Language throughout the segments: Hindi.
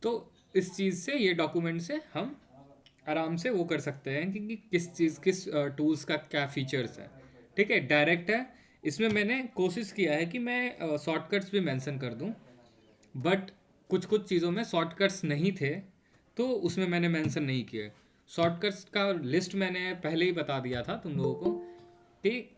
तो इस चीज़ से, ये डॉक्यूमेंट से हम आराम से वो कर सकते हैं कि किस चीज़, किस टूल्स का क्या फीचर्स है। ठीक है, डायरेक्ट है। इसमें मैंने कोशिश किया है कि मैं शॉर्टकट्स भी मेंशन कर दूं, बट कुछ कुछ चीज़ों में शॉर्टकट्स नहीं थे, तो उसमें मैंने मेंशन नहीं किए। शॉर्टकट्स का लिस्ट मैंने पहले ही बता दिया था तुम लोगों को कि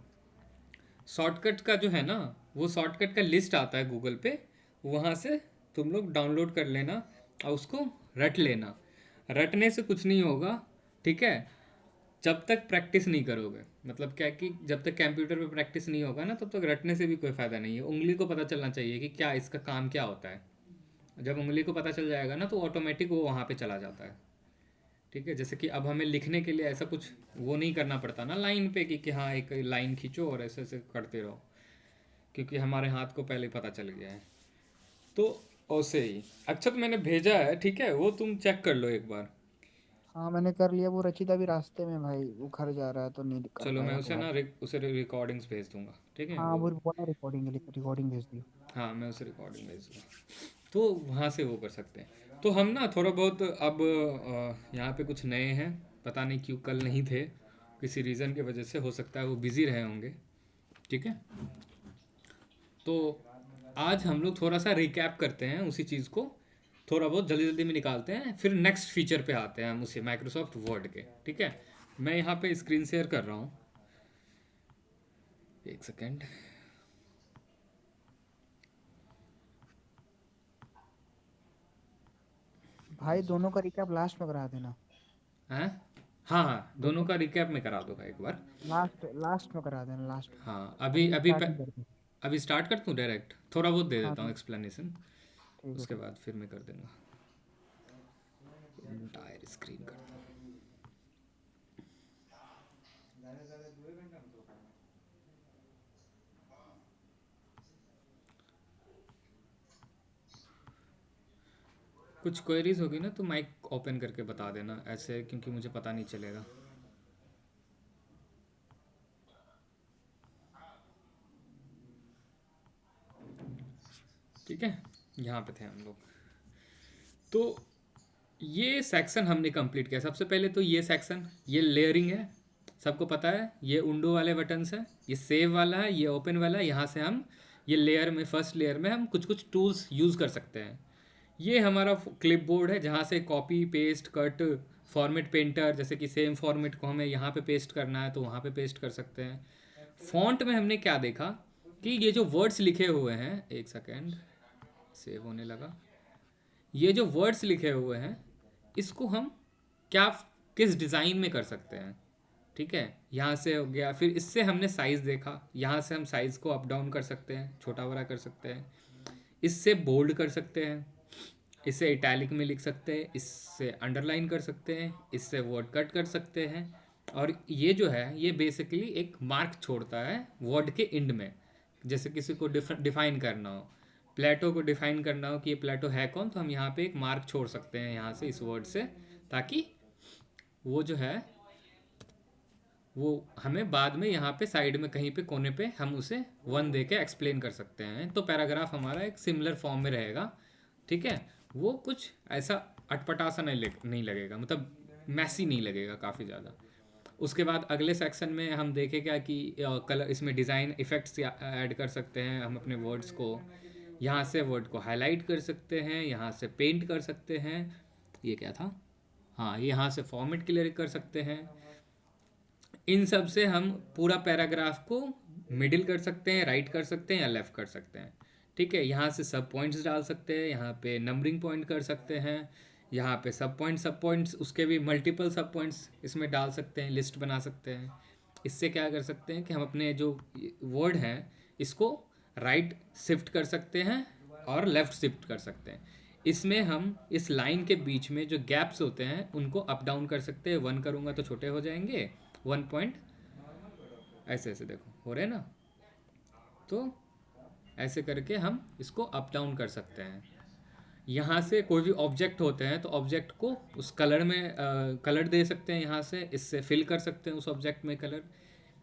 शॉर्टकट का जो है ना, वो शॉर्टकट का लिस्ट आता है गूगल पे, वहाँ से तुम लोग डाउनलोड कर लेना और उसको रट लेना। रटने से कुछ नहीं होगा, ठीक है, जब तक प्रैक्टिस नहीं करोगे। मतलब क्या कि जब तक कंप्यूटर पे प्रैक्टिस नहीं होगा ना, तब तक रटने से भी कोई फ़ायदा नहीं है। उंगली को पता चलना चाहिए कि क्या इसका काम क्या होता है। जब उंगली को पता चल जाएगा ना, तो ऑटोमेटिक वो वहाँ पे चला जाता है। ठीक है, जैसे कि अब हमें लिखने के लिए ऐसा कुछ वो नहीं करना पड़ता ना लाइन पे कि हाँ एक लाइन खींचो और ऐसे ऐसे करते रहो, क्योंकि हमारे हाथ को पहले पता चल गया है। तो ऐसे ही अक्षत मैंने भेजा है, ठीक है, वो तुम चेक कर लो एक बार। हाँ मैंने कर लिया। वो रचिता भी रास्ते में भाई, वो घर जा रहा है तो नहीं कर चलो मैं पाएगा उसे तुम्हारे। ना उसे रिकॉर्डिंग्स भेज दूंगा, ठीक है हाँ वो। वो बोला रिकॉर्डिंग, रिकॉर्डिंग भेज दियो। हाँ मैं उसे रिकॉर्डिंग भेज दूंगा, तो वहाँ से वो कर सकते हैं। तो हम ना थोड़ा बहुत अब यहाँ पे कुछ नए हैं, पता नहीं क्यों कल नहीं थे, किसी रीज़न की वजह से, हो सकता है वो बिज़ी रहे होंगे। ठीक है, तो आज हम लोग थोड़ा सा रिकैप करते हैं उसी चीज़ को, थोड़ा बहुत जल्दी जल्दी में निकालते हैं, फिर नेक्स्ट फीचर पे आते हैं हम उसे माइक्रोसॉफ्ट वर्ड के। ठीक है, मैं यहाँ पे स्क्रीन शेयर कर रहा हूँ, एक सेकेंड। भाई दोनों का रिकैप लास्ट में करा देना। हैं? हाँ हाँ, दोनों दोनों का रिकैप में करा दूंगा एक बार। लास्ट लास्ट में करा देना, लास्ट में। हाँ अभी अभी अभी स्टार्ट नहीं करते। अभी स्टार्ट कर दूँ डायरेक्ट, थोड़ा बहुत दे हाँ देता हूँ ठीक। एक्सप्लेनेशन, ठीक है उसके ठीक। बाद फिर मैं कर दूँगा। इंटायर स्क्रीन करता हूँ। कुछ क्वेरीज होगी ना तो माइक ओपन करके बता देना ऐसे, क्योंकि मुझे पता नहीं चलेगा। ठीक है, यहाँ पे थे हम लोग। तो ये सेक्शन हमने कंप्लीट किया। सबसे पहले तो ये सेक्शन, ये लेयरिंग है, सबको पता है। ये उंडो वाले बटन्स है, ये सेव वाला है, ये ओपन वाला है। यहाँ से हम ये लेयर में, फर्स्ट लेयर में हम कुछ कुछ टूल्स यूज़ कर सकते हैं। ये हमारा क्लिप बोर्ड है, जहाँ से copy paste cut, format painter, जैसे कि सेम फॉर्मेट को हमें यहाँ पे पेस्ट करना है तो वहाँ पे पेस्ट कर सकते हैं। फॉन्ट में हमने क्या देखा कि ये जो वर्ड्स लिखे हुए हैं, एक सेकेंड, सेव होने लगा। ये जो वर्ड्स लिखे हुए हैं, इसको हम क्या, किस डिज़ाइन में कर सकते हैं। ठीक है, यहाँ से हो गया। फिर इससे हमने साइज़ देखा, यहाँ से हम साइज़ को अप डाउन कर सकते हैं, छोटा बड़ा कर सकते हैं। इससे बोल्ड कर सकते हैं, इससे इटैलिक में लिख सकते हैं, इससे अंडरलाइन कर सकते हैं, इससे वर्ड कट कर सकते हैं। और ये जो है, ये बेसिकली एक मार्क छोड़ता है वर्ड के एंड में। जैसे किसी को डिफाइन करना हो, प्लेटो को डिफाइन करना हो कि ये प्लेटो है कौन, तो हम यहाँ पे एक मार्क छोड़ सकते हैं यहाँ से, इस वर्ड से, ताकि वो जो है वो हमें बाद में यहाँ पे साइड में कहीं पे कोने पे हम उसे वन दे के एक्सप्लेन कर सकते हैं। तो पैराग्राफ हमारा एक सिमिलर फॉर्म में रहेगा। ठीक है, वो कुछ ऐसा अटपटा सा नहीं लगेगा, मतलब मैसी नहीं लगेगा काफ़ी ज़्यादा। उसके बाद अगले सेक्शन में हम देखें क्या कि कलर, इसमें डिज़ाइन इफ़ेक्ट्स ऐड कर सकते हैं हम अपने वर्ड्स को। यहाँ से वर्ड को हाईलाइट कर सकते हैं, यहाँ से पेंट कर सकते हैं। ये क्या था, हाँ, यहाँ से फॉर्मेट क्लियर कर सकते हैं। इन सब से हम पूरा पैराग्राफ को मिडिल कर सकते हैं, राइट कर सकते हैं या लेफ़्ट कर सकते हैं। ठीक है, यहाँ से सब पॉइंट्स डाल सकते हैं, यहाँ पे नंबरिंग पॉइंट कर सकते हैं, यहाँ पे सब पॉइंट्स उसके भी मल्टीपल सब पॉइंट्स इसमें डाल सकते हैं, लिस्ट बना सकते हैं। इससे क्या कर सकते हैं कि हम अपने जो वर्ड हैं इसको राइट शिफ्ट कर सकते हैं और लेफ़्ट शिफ्ट कर सकते हैं। इसमें हम इस लाइन के बीच में जो गैप्स होते हैं उनको अप डाउन कर सकते हैं। 1 करूँगा तो छोटे हो जाएंगे, 1 पॉइंट, ऐसे ऐसे देखो हो रहे हैं ना। तो ऐसे करके हम इसको अप डाउन कर सकते हैं। यहाँ से कोई भी ऑब्जेक्ट होते हैं तो ऑब्जेक्ट को उस कलर में कलर दे सकते हैं, यहाँ से इससे फिल कर सकते हैं उस ऑब्जेक्ट में कलर।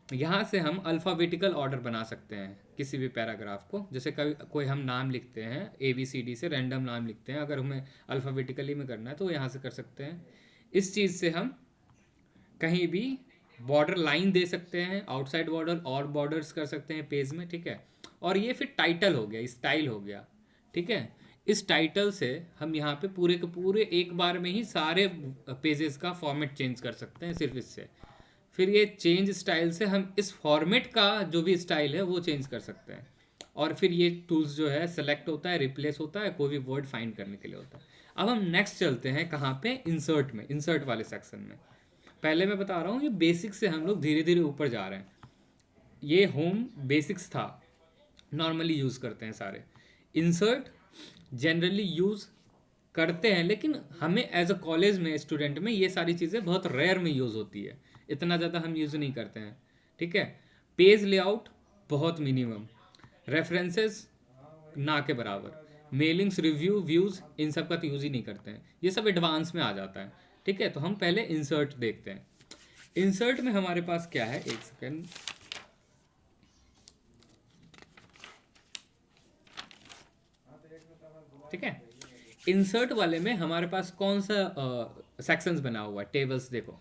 यहाँ से हम अल्फ़ाबेटिकल ऑर्डर बना सकते हैं किसी भी पैराग्राफ को। जैसे कभी कोई हम नाम लिखते हैं ABCD से, रैंडम नाम लिखते हैं, अगर हमें अल्फ़ाबेटिकली में करना है तो यहाँ से कर सकते हैं। इस चीज़ से हम कहीं भी बॉर्डर लाइन दे सकते हैं, आउटसाइड बॉर्डर और बॉर्डर्स कर सकते हैं पेज में, ठीक है। और ये फिर टाइटल हो गया, स्टाइल हो गया, ठीक है। इस टाइटल से हम यहाँ पे पूरे के पूरे एक बार में ही सारे पेजेस का फॉर्मेट चेंज कर सकते हैं सिर्फ इससे। फिर ये चेंज स्टाइल से हम इस फॉर्मेट का जो भी स्टाइल है वो चेंज कर सकते हैं। और फिर ये टूल्स जो है सेलेक्ट होता है, रिप्लेस होता है, कोई भी वर्ड फाइंड करने के लिए होता है। अब हम नेक्स्ट चलते हैं कहाँ पे, इंसर्ट में, इंसर्ट वाले सेक्शन में। पहले मैं बता रहा हूँ ये बेसिक्स से हम लोग धीरे धीरे ऊपर जा रहे हैं। ये होम बेसिक्स था, नॉर्मली यूज़ करते हैं सारे। इंसर्ट जनरली यूज़ करते हैं, लेकिन हमें एज अ कॉलेज में स्टूडेंट में ये सारी चीज़ें बहुत रेयर में यूज़ होती है, इतना ज़्यादा हम यूज़ नहीं करते हैं, ठीक है। पेज लेआउट बहुत मिनिमम, रेफरेंसेस ना के बराबर, मेलिंग्स, रिव्यू, व्यूज़, इन सब का तो यूज़ ही नहीं करते हैं, ये सब एडवांस में आ जाता है, ठीक है। तो हम पहले इंसर्ट देखते हैं। इंसर्ट में हमारे पास क्या है, एक सेकेंड, ठीक है। इंसर्ट वाले में हमारे पास कौन सा सेक्शंस बना हुआ है, टेबल्स। देखो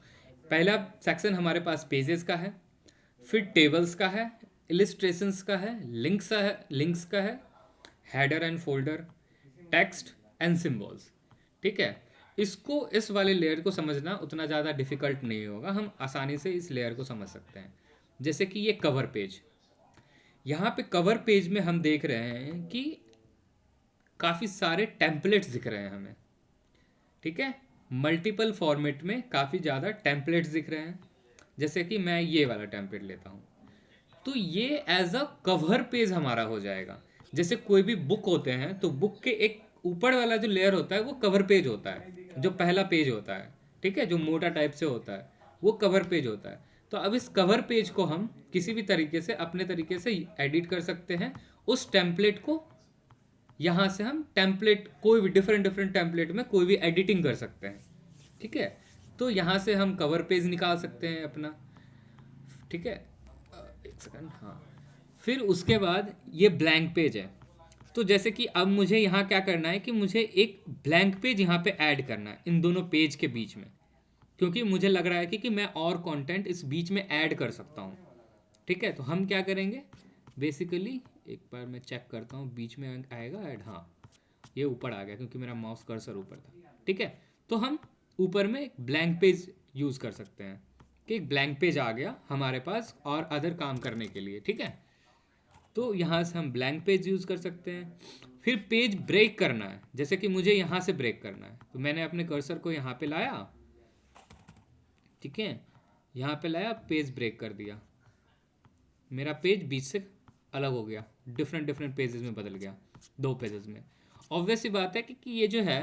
पहला सेक्शन हमारे पास पेजेस का है, फिर टेबल्स का है, इलिस्ट्रेशंस का है, लिंक्स का है, header and folder, text and symbols, ठीक है। इसको, इस वाले लेयर को समझना उतना ज़्यादा डिफिकल्ट नहीं होगा, हम आसानी से इस लेयर को समझ सकते हैं। जैसे कि ये कवर पेज, यहाँ पे कवर पेज में हम देख रहे हैं कि काफ़ी सारे टेम्पलेट्स दिख रहे हैं हमें, ठीक है। मल्टीपल फॉर्मेट में काफ़ी ज़्यादा टेम्पलेट्स दिख रहे हैं। जैसे कि मैं ये वाला टेम्पलेट लेता हूँ, तो ये एज अ कवर पेज हमारा हो जाएगा। जैसे कोई भी बुक होते हैं तो बुक के एक ऊपर वाला जो लेयर होता है वो कवर पेज होता है, जो पहला पेज होता है, ठीक है, जो मोटा टाइप से होता है वो कवर पेज होता है। तो अब इस कवर पेज को हम किसी भी तरीके से अपने तरीके से एडिट कर सकते हैं। उस टेम्पलेट को यहाँ से हम टेम्पलेट, कोई भी डिफरेंट डिफरेंट टेम्पलेट में कोई भी एडिटिंग कर सकते हैं, ठीक है। तो यहाँ से हम कवर पेज निकाल सकते हैं अपना, ठीक है। एक सेकंड, हाँ। फिर उसके बाद ये ब्लैंक पेज है। तो जैसे कि अब मुझे यहाँ क्या करना है कि मुझे एक ब्लैंक पेज यहाँ पे ऐड करना है इन दोनों पेज के बीच में, क्योंकि मुझे लग रहा है कि मैं और कंटेंट इस बीच में ऐड कर सकता हूँ, ठीक है। तो हम क्या करेंगे, बेसिकली एक बार मैं चेक करता हूँ बीच में आएगा ऐड, हाँ ये ऊपर आ गया क्योंकि मेरा माउस कर्सर ऊपर था, ठीक है। तो हम ऊपर में एक ब्लैंक पेज यूज़ कर सकते हैं कि एक ब्लैंक पेज आ गया हमारे पास और अदर काम करने के लिए, ठीक है। तो यहाँ से हम ब्लैंक पेज यूज़ कर सकते हैं। फिर पेज ब्रेक करना है, जैसे कि मुझे यहाँ से ब्रेक करना है, तो मैंने अपने कर्सर को यहाँ पे लाया, ठीक है, यहाँ पे लाया, पेज ब्रेक कर दिया, मेरा पेज बीच से अलग हो गया, डिफरेंट डिफरेंट पेजेस में बदल गया, दो पेजेस में। ऑब्वियस सी बात है कि ये जो है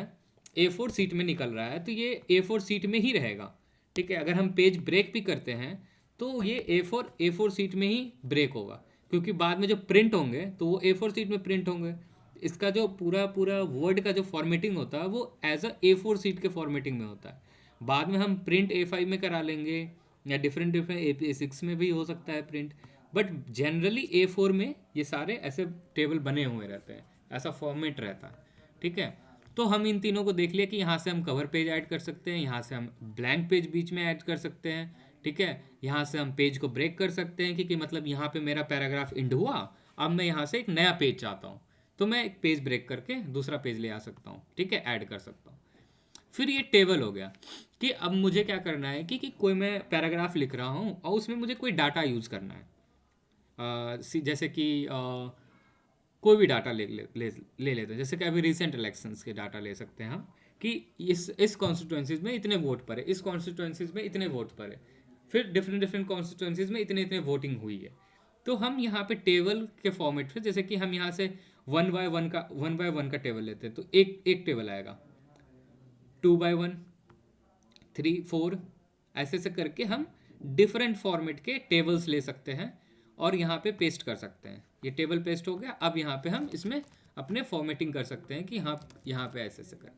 A4 सीट में निकल रहा है तो ये A4 सीट में ही रहेगा, ठीक है। अगर हम पेज ब्रेक भी करते हैं तो ये A4 सीट में ही ब्रेक होगा, क्योंकि बाद में जो प्रिंट होंगे तो वो A4 सीट में प्रिंट होंगे। इसका जो पूरा पूरा वर्ड का जो फॉर्मेटिंग होता है वो एज अ A4 सीट के फॉर्मेटिंग में होता है। बाद में हम प्रिंट A5 में करा लेंगे या डिफरेंट डिफरेंट A6 में भी हो सकता है प्रिंट, बट जनरली A4 में ये सारे ऐसे टेबल बने हुए रहते हैं, ऐसा फॉर्मेट रहता है, ठीक है। तो हम इन तीनों को देख लिया कि यहाँ से हम कवर पेज ऐड कर सकते हैं, यहाँ से हम ब्लैंक पेज बीच में ऐड कर सकते हैं, ठीक है। यहाँ से हम पेज को ब्रेक कर सकते हैं कि मतलब यहाँ पे मेरा पैराग्राफ एंड हुआ, अब मैं यहाँ से एक नया पेज चाहता हूँ तो मैं एक पेज ब्रेक करके दूसरा पेज ले आ सकता हूँ, ठीक है, ऐड कर सकता हूँ। फिर ये टेबल हो गया कि अब मुझे क्या करना है कि कोई मैं पैराग्राफ लिख रहा हूँ और उसमें मुझे कोई डाटा यूज़ करना है। जैसे कि कोई भी डाटा ले लेते हैं, जैसे कि अभी रिसेंट इलेक्शंस के डाटा ले सकते हैं हम कि इस कॉन्स्टिट्यूंसीज में इतने वोट पड़े, इस कॉन्स्टिट्यूंसीज में इतने वोट पड़े, फिर डिफरेंट डिफरेंट कॉन्स्टिट्यूंसीज में इतने इतने वोटिंग हुई है। तो हम यहाँ पे टेबल के फॉर्मेट पे, जैसे कि हम यहाँ से 1 by 1 का टेबल लेते हैं तो एक टेबल आएगा, 2 by 1, 3, 4, ऐसे से करके हम डिफरेंट फॉर्मेट के टेबल्स ले सकते हैं और यहाँ पे पेस्ट कर सकते हैं। ये टेबल पेस्ट हो गया। अब यहाँ पे हम इसमें अपने फॉर्मेटिंग कर सकते हैं कि हाँ यहाँ पे ऐसे कर,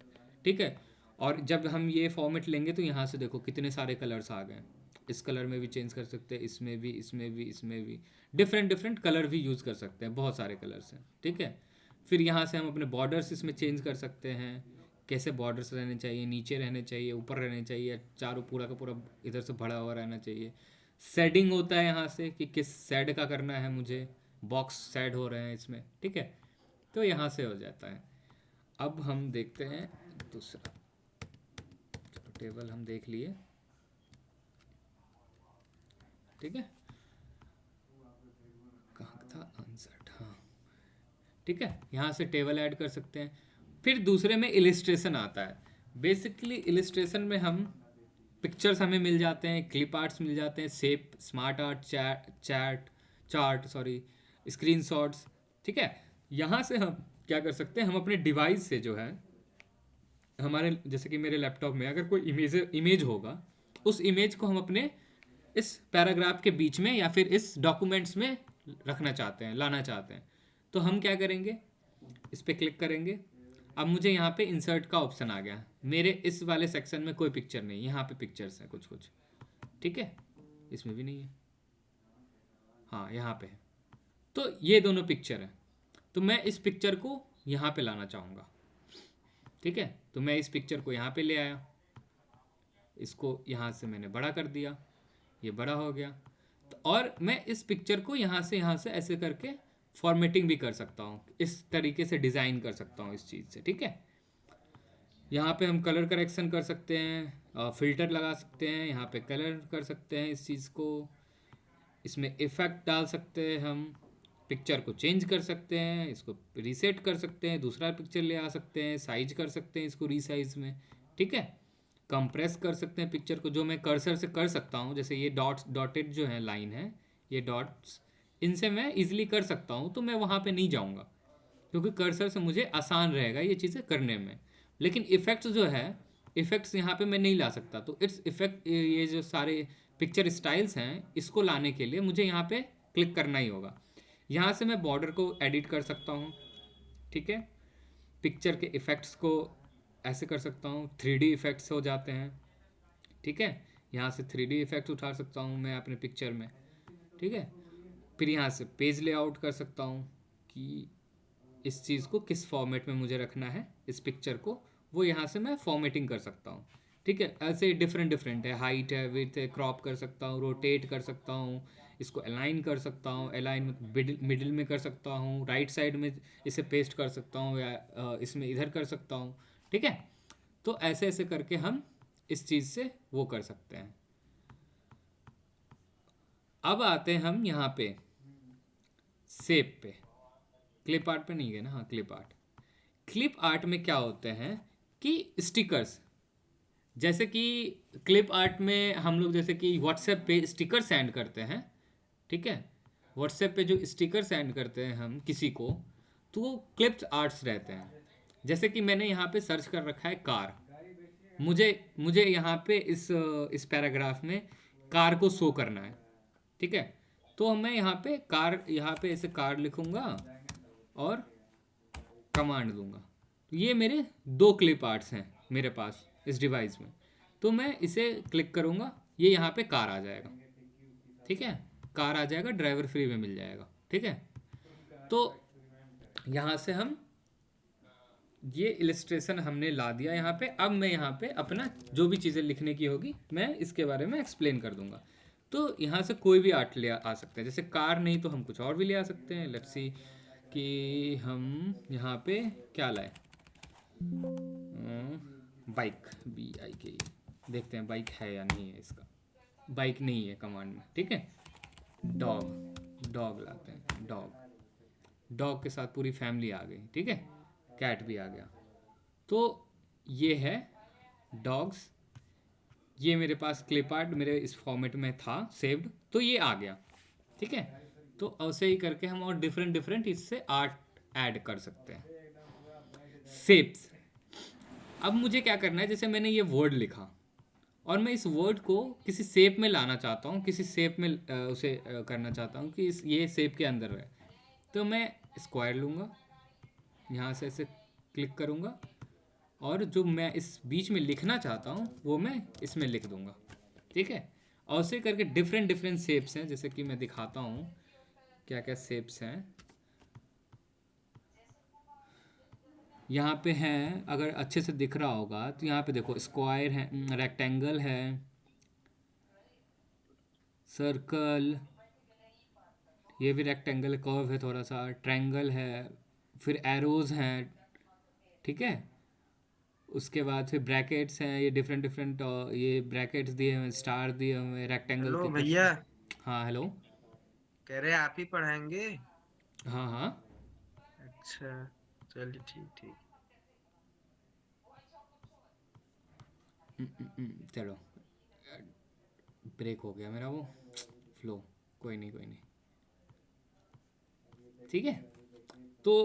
ठीक है। और जब हम ये फॉर्मेट लेंगे तो यहाँ से देखो कितने सारे कलर्स आ गए, इस कलर में भी चेंज कर सकते हैं, इसमें भी, इसमें भी, इसमें भी, डिफरेंट डिफरेंट कलर भी यूज़ कर सकते हैं, बहुत सारे कलर्स हैं, ठीक है। फिर यहाँ से हम अपने बॉर्डर्स इसमें चेंज कर सकते हैं, कैसे बॉर्डर्स रहने चाहिए, नीचे रहने चाहिए, ऊपर रहने चाहिए, चारों पूरा का पूरा इधर से भरा हुआ रहना चाहिए। शेडिंग होता है यहाँ से कि किस शेड का करना है मुझे, बॉक्स शेड हो रहे हैं इसमें, ठीक है। तो यहाँ से हो जाता है। अब हम देखते हैं दूसरा, चलो टेबल हम देख लिए, ठीक है। कहाँ था आंसर, हाँ, ठीक है। यहाँ से टेबल ऐड कर सकते हैं। फिर दूसरे में इलिस्ट्रेशन आता है। बेसिकली इलिस्ट्रेशन में हम पिक्चर्स हमें मिल जाते हैं, क्लिप आर्ट्स मिल जाते हैं, shape, smart art, chart sorry, screenshots, ठीक है। यहाँ से हम क्या कर सकते हैं, हम अपने डिवाइस से जो है हमारे, जैसे कि मेरे लैपटॉप में अगर कोई इमेज होगा, उस इमेज को हम अपने इस पैराग्राफ के बीच में या फिर इस डॉक्यूमेंट्स में रखना चाहते हैं, लाना चाहते हैं, तो हम क्या करेंगे, इस पर क्लिक करेंगे। अब मुझे यहाँ पे इंसर्ट का ऑप्शन आ गया। मेरे इस वाले सेक्शन में कोई पिक्चर नहीं, यहाँ पे पिक्चर्स हैं कुछ कुछ, ठीक है। इसमें भी नहीं है, हाँ यहाँ पे है। तो ये दोनों पिक्चर हैं, तो मैं इस पिक्चर को यहाँ पे लाना चाहूँगा, ठीक है। तो मैं इस पिक्चर को यहाँ पे ले आया, इसको यहाँ से मैंने बड़ा कर दिया, ये बड़ा हो गया। तो और मैं इस पिक्चर को यहाँ से ऐसे करके फॉर्मेटिंग भी कर सकता हूँ, इस तरीके से डिज़ाइन कर सकता हूँ इस चीज़ से, ठीक है। यहाँ पे हम कलर करेक्शन कर सकते हैं, फिल्टर लगा सकते हैं, यहाँ पे कलर कर सकते हैं इस चीज़ को, इसमें इफ़ेक्ट डाल सकते हैं हम, पिक्चर को चेंज कर सकते हैं, इसको रीसेट कर सकते हैं, दूसरा पिक्चर ले आ सकते हैं, साइज कर सकते हैं इसको रीसाइज में, ठीक है। कंप्रेस कर सकते हैं पिक्चर को, जो मैं कर्सर से कर सकता हूँ, जैसे ये डॉटेड जो है लाइन है, ये डॉट्स, इनसे मैं इजीली कर सकता हूँ, तो मैं वहाँ पे नहीं जाऊँगा क्योंकि कर्सर से मुझे आसान रहेगा ये चीज़ें करने में। लेकिन इफ़ेक्ट्स जो है, इफ़ेक्ट्स यहाँ पे मैं नहीं ला सकता, तो इट्स इफ़ेक्ट, ये जो सारे पिक्चर स्टाइल्स हैं, इसको लाने के लिए मुझे यहाँ पे क्लिक करना ही होगा। यहाँ से मैं बॉर्डर को एडिट कर सकता हूँ, ठीक है। पिक्चर के इफ़ेक्ट्स को ऐसे कर सकता हूँ, 3D इफ़ेक्ट्स हो जाते हैं, ठीक है। यहाँ से 3D इफ़ेक्ट्स उठा सकता हूँ मैं अपने पिक्चर में, ठीक है। फिर यहाँ से पेज लेआउट कर सकता हूँ कि इस चीज़ को किस फॉर्मेट में मुझे रखना है, इस पिक्चर को, वो यहाँ से मैं फॉर्मेटिंग कर सकता हूँ, ठीक है। ऐसे डिफरेंट डिफरेंट है, हाइट है, विड्थ है, क्रॉप कर सकता हूँ, रोटेट कर सकता हूँ, इसको अलाइन कर सकता हूँ, अलाइन मिडिल में कर सकता हूँ, राइट साइड में इसे पेस्ट कर सकता हूँ, या इसमें इधर कर सकता हूँ, ठीक है। तो ऐसे ऐसे करके हम इस चीज़ से वो कर सकते हैं। अब आते हैं हम यहाँ पे शेप पे, क्लिप आर्ट पे नहीं गए ना, हाँ क्लिप आर्ट। क्लिप आर्ट में क्या होते हैं कि स्टिकर्स, जैसे कि क्लिप आर्ट में हम लोग जैसे कि व्हाट्सएप पे स्टिकर सेंड करते हैं, ठीक है। व्हाट्सएप पे जो स्टिकर सेंड करते हैं हम किसी को, तो वो क्लिप्स आर्ट्स रहते हैं। जैसे कि मैंने यहाँ पे सर्च कर रखा है कार, मुझे मुझे यहाँ पे इस पैराग्राफ में कार को शो करना है, ठीक है। तो मैं यहाँ पे कार, यहाँ पे ऐसे कार लिखूँगा और कमांड दूंगा, तो ये मेरे 2 क्लिप आर्ट्स हैं मेरे पास इस डिवाइस में। तो मैं इसे क्लिक करूँगा, ये यहाँ पे कार आ जाएगा, ठीक है। कार आ जाएगा, ड्राइवर फ्री में मिल जाएगा, ठीक है। तो यहाँ से हम ये इलस्ट्रेशन हमने ला दिया यहाँ पे। अब मैं यहाँ पे अपना जो भी चीज़ें लिखने की होगी मैं इसके बारे में एक्सप्लेन कर दूंगा। तो यहाँ से कोई भी आर्ट ले आ सकते हैं, जैसे कार नहीं तो हम कुछ और भी ले आ सकते हैं। लेट्स सी कि हम यहाँ पे क्या लाए, बाइक, BIK, देखते हैं बाइक है या नहीं है। इसका बाइक नहीं है कमांड में, ठीक है। डॉग लाते हैं, डॉग के साथ पूरी फैमिली आ गई, ठीक है। कैट भी आ गया। तो ये है डॉग्स, ये मेरे पास क्लिप आर्ट मेरे इस फॉर्मेट में था सेव्ड, तो ये आ गया, ठीक है। तो ऐसे ही करके हम और डिफरेंट डिफरेंट इससे आर्ट ऐड कर सकते हैं। शेप्स, अब मुझे क्या करना है, जैसे मैंने ये वर्ड लिखा और मैं इस वर्ड को किसी शेप में लाना चाहता हूँ, किसी शेप में उसे करना चाहता हूँ कि ये शेप के अंदर रहे, तो मैं स्क्वायर लूँगा, यहाँ से ऐसे क्लिक करूँगा और जो मैं इस बीच में लिखना चाहता हूँ वो मैं इसमें लिख दूँगा, ठीक है। और उसे करके डिफरेंट डिफरेंट शेप्स हैं, जैसे कि मैं दिखाता हूँ क्या क्या शेप्स हैं यहाँ पे हैं। अगर अच्छे से दिख रहा होगा तो यहाँ पे देखो, स्क्वायर है, रेक्टेंगल है, सर्कल, ये भी रेक्टेंगल कर्व है, थोड़ा सा ट्रायंगल है, फिर एरोज हैं, ठीक है। उसके बाद फिर ब्रैकेट्स हैं, ये डिफरेंट डिफरेंट, ये ब्रैकेट्स दिए हुए हैं, स्टार दिए हुए हैं, रेक्टेंगल हेलो के कुछ। भैया। हाँ हेलो। कह रहे आप ही पढ़ाएंगे? हाँ हाँ। अच्छा, चलिए ठीक ठीक। चलो, ब्रेक हो गया मेरा वो फ्लो, कोई नहीं कोई नहीं, ठीक है। तो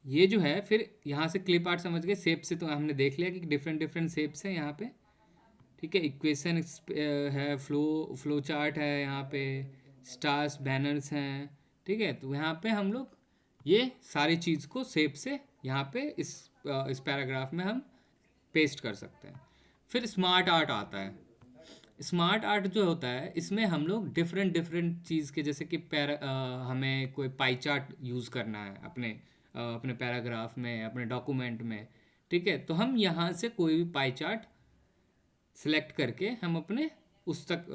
ये जो है, फिर यहाँ से क्लिप आर्ट समझ गए, शेप से तो हमने देख लिया कि डिफरेंट डिफरेंट शेप्स हैं यहाँ पे, ठीक है। इक्वेशन है, फ्लो चार्ट है यहाँ पे, स्टार्स बैनर्स हैं, ठीक है। तो यहाँ पे हम लोग ये सारी चीज़ को शेप से यहाँ पे इस पैराग्राफ में हम पेस्ट कर सकते हैं। फिर स्मार्ट आर्ट आता है। स्मार्ट आर्ट जो होता है, इसमें हम लोग डिफरेंट डिफरेंट चीज़ के, जैसे कि हमें कोई पाई चार्ट यूज़ करना है अपने पैराग्राफ में, अपने डॉक्यूमेंट में, ठीक है। तो हम यहाँ से कोई भी पाई चार्ट सेलेक्ट करके हम अपने उस तक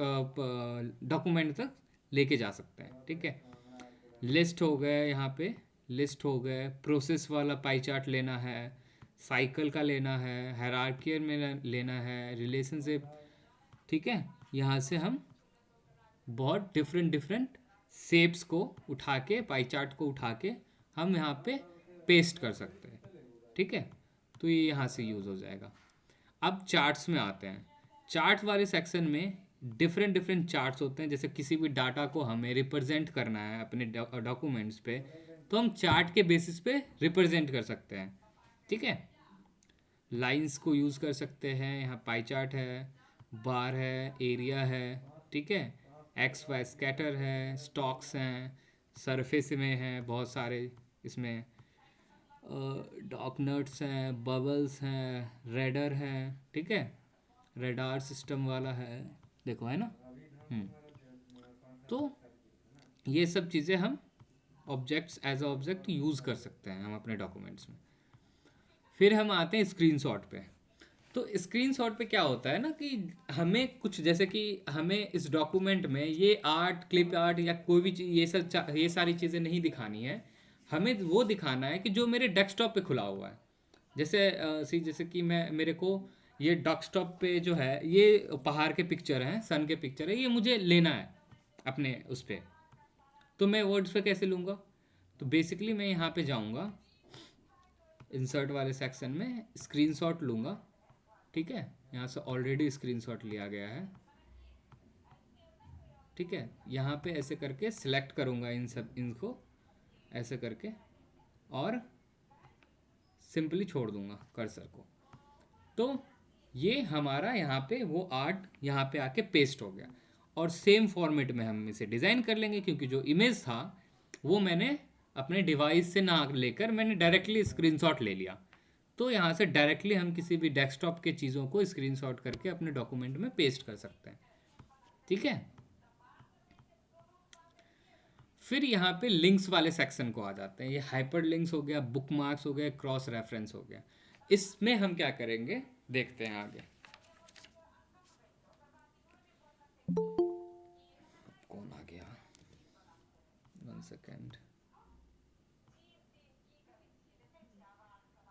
डॉक्यूमेंट तक लेके जा सकते हैं, ठीक है। लिस्ट हो गए, यहाँ पे लिस्ट हो गए, प्रोसेस वाला पाई चार्ट लेना है, साइकिल का लेना है, हायरार्कियल में लेना है, रिलेशनशिप, ठीक है। यहाँ से हम बहुत डिफरेंट डिफरेंट शेप्स को उठा के, पाई चार्ट को उठा के हम यहाँ पे पेस्ट कर सकते हैं, ठीक है। तो ये यहाँ से यूज़ हो जाएगा। अब चार्ट्स में आते हैं। चार्ट वाले सेक्शन में डिफरेंट डिफरेंट चार्ट्स होते हैं, जैसे किसी भी डाटा को हमें रिप्रेजेंट करना है अपने डॉक्यूमेंट्स पे, तो हम चार्ट के बेसिस पे रिप्रेजेंट कर सकते हैं, ठीक है। लाइंस को यूज़ कर सकते हैं, यहाँ पाई चार्ट है, बार है, एरिया है, ठीक है। एक्स वाई स्कैटर है, स्टॉक्स हैं, सरफेस में हैं बहुत सारे, इसमें डॉकनट्स हैं, बबल्स हैं, रेडर हैं, ठीक है। रेडार सिस्टम वाला है, देखो है ना। हम्म। तो ये सब चीज़ें हम objects as a object use कर सकते हैं हम अपने डॉक्यूमेंट्स में। फिर हम आते हैं स्क्रीनशॉट पे। तो स्क्रीनशॉट पे क्या होता है ना कि हमें कुछ, जैसे कि हमें इस डॉक्यूमेंट में ये आर्ट, क्लिप आर्ट या कोई भी चीज़, ये सारी चीज़ें नहीं दिखानी है। हमें वो दिखाना है कि जो मेरे डेस्कटॉप पे खुला हुआ है। जैसे कि मैं, मेरे को ये डेस्कटॉप पे जो है, ये पहाड़ के पिक्चर हैं, सन के पिक्चर है, ये मुझे लेना है अपने उस पर। तो मैं वर्ड्स पे कैसे लूँगा? तो बेसिकली मैं यहाँ पे जाऊँगा, इंसर्ट वाले सेक्शन में स्क्रीनशॉट लूँगा, ठीक है। यहाँ से ऑलरेडी स्क्रीनशॉट लिया गया है, ठीक है। यहाँ पे ऐसे करके सिलेक्ट करूँगा इनको ऐसे करके, और सिंपली छोड़ दूँगा कर्सर को। तो ये हमारा यहाँ पे वो आर्ट यहाँ पे आके पेस्ट हो गया, और सेम फॉर्मेट में हम इसे डिज़ाइन कर लेंगे, क्योंकि जो इमेज था वो मैंने अपने डिवाइस से ना लेकर मैंने डायरेक्टली स्क्रीनशॉट ले लिया। तो यहाँ से डायरेक्टली हम किसी भी डेस्कटॉप के चीज़ों को स्क्रीनशॉट करके अपने डॉक्यूमेंट में पेस्ट कर सकते हैं, ठीक है। फिर यहाँ पे लिंक्स वाले सेक्शन को आ जाते हैं। ये हाइपर लिंक्स हो गया, बुक मार्क्स हो गया, क्रॉस रेफरेंस हो गया। इसमें हम क्या करेंगे देखते हैं आगे। कौन आ गया? 1 सेकेंड,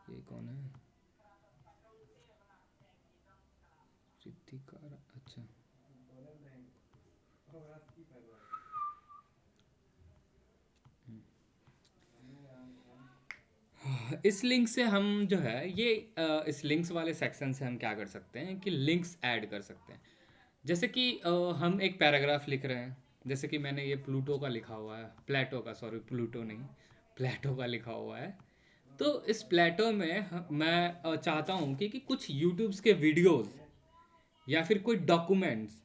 ये कौन है? रितिका, अच्छा। इस लिंक से हम जो है ये इस लिंक्स वाले सेक्शन से हम क्या कर सकते हैं कि लिंक्स ऐड कर सकते हैं। जैसे कि हम एक पैराग्राफ लिख रहे हैं, जैसे कि मैंने ये प्लूटो का लिखा हुआ है, प्लेटो का, सॉरी प्लूटो नहीं, प्लेटो का लिखा हुआ है। तो इस प्लेटो में मैं चाहता हूँ कि कुछ यूट्यूब्स के वीडियोस या फिर कोई डॉक्यूमेंट्स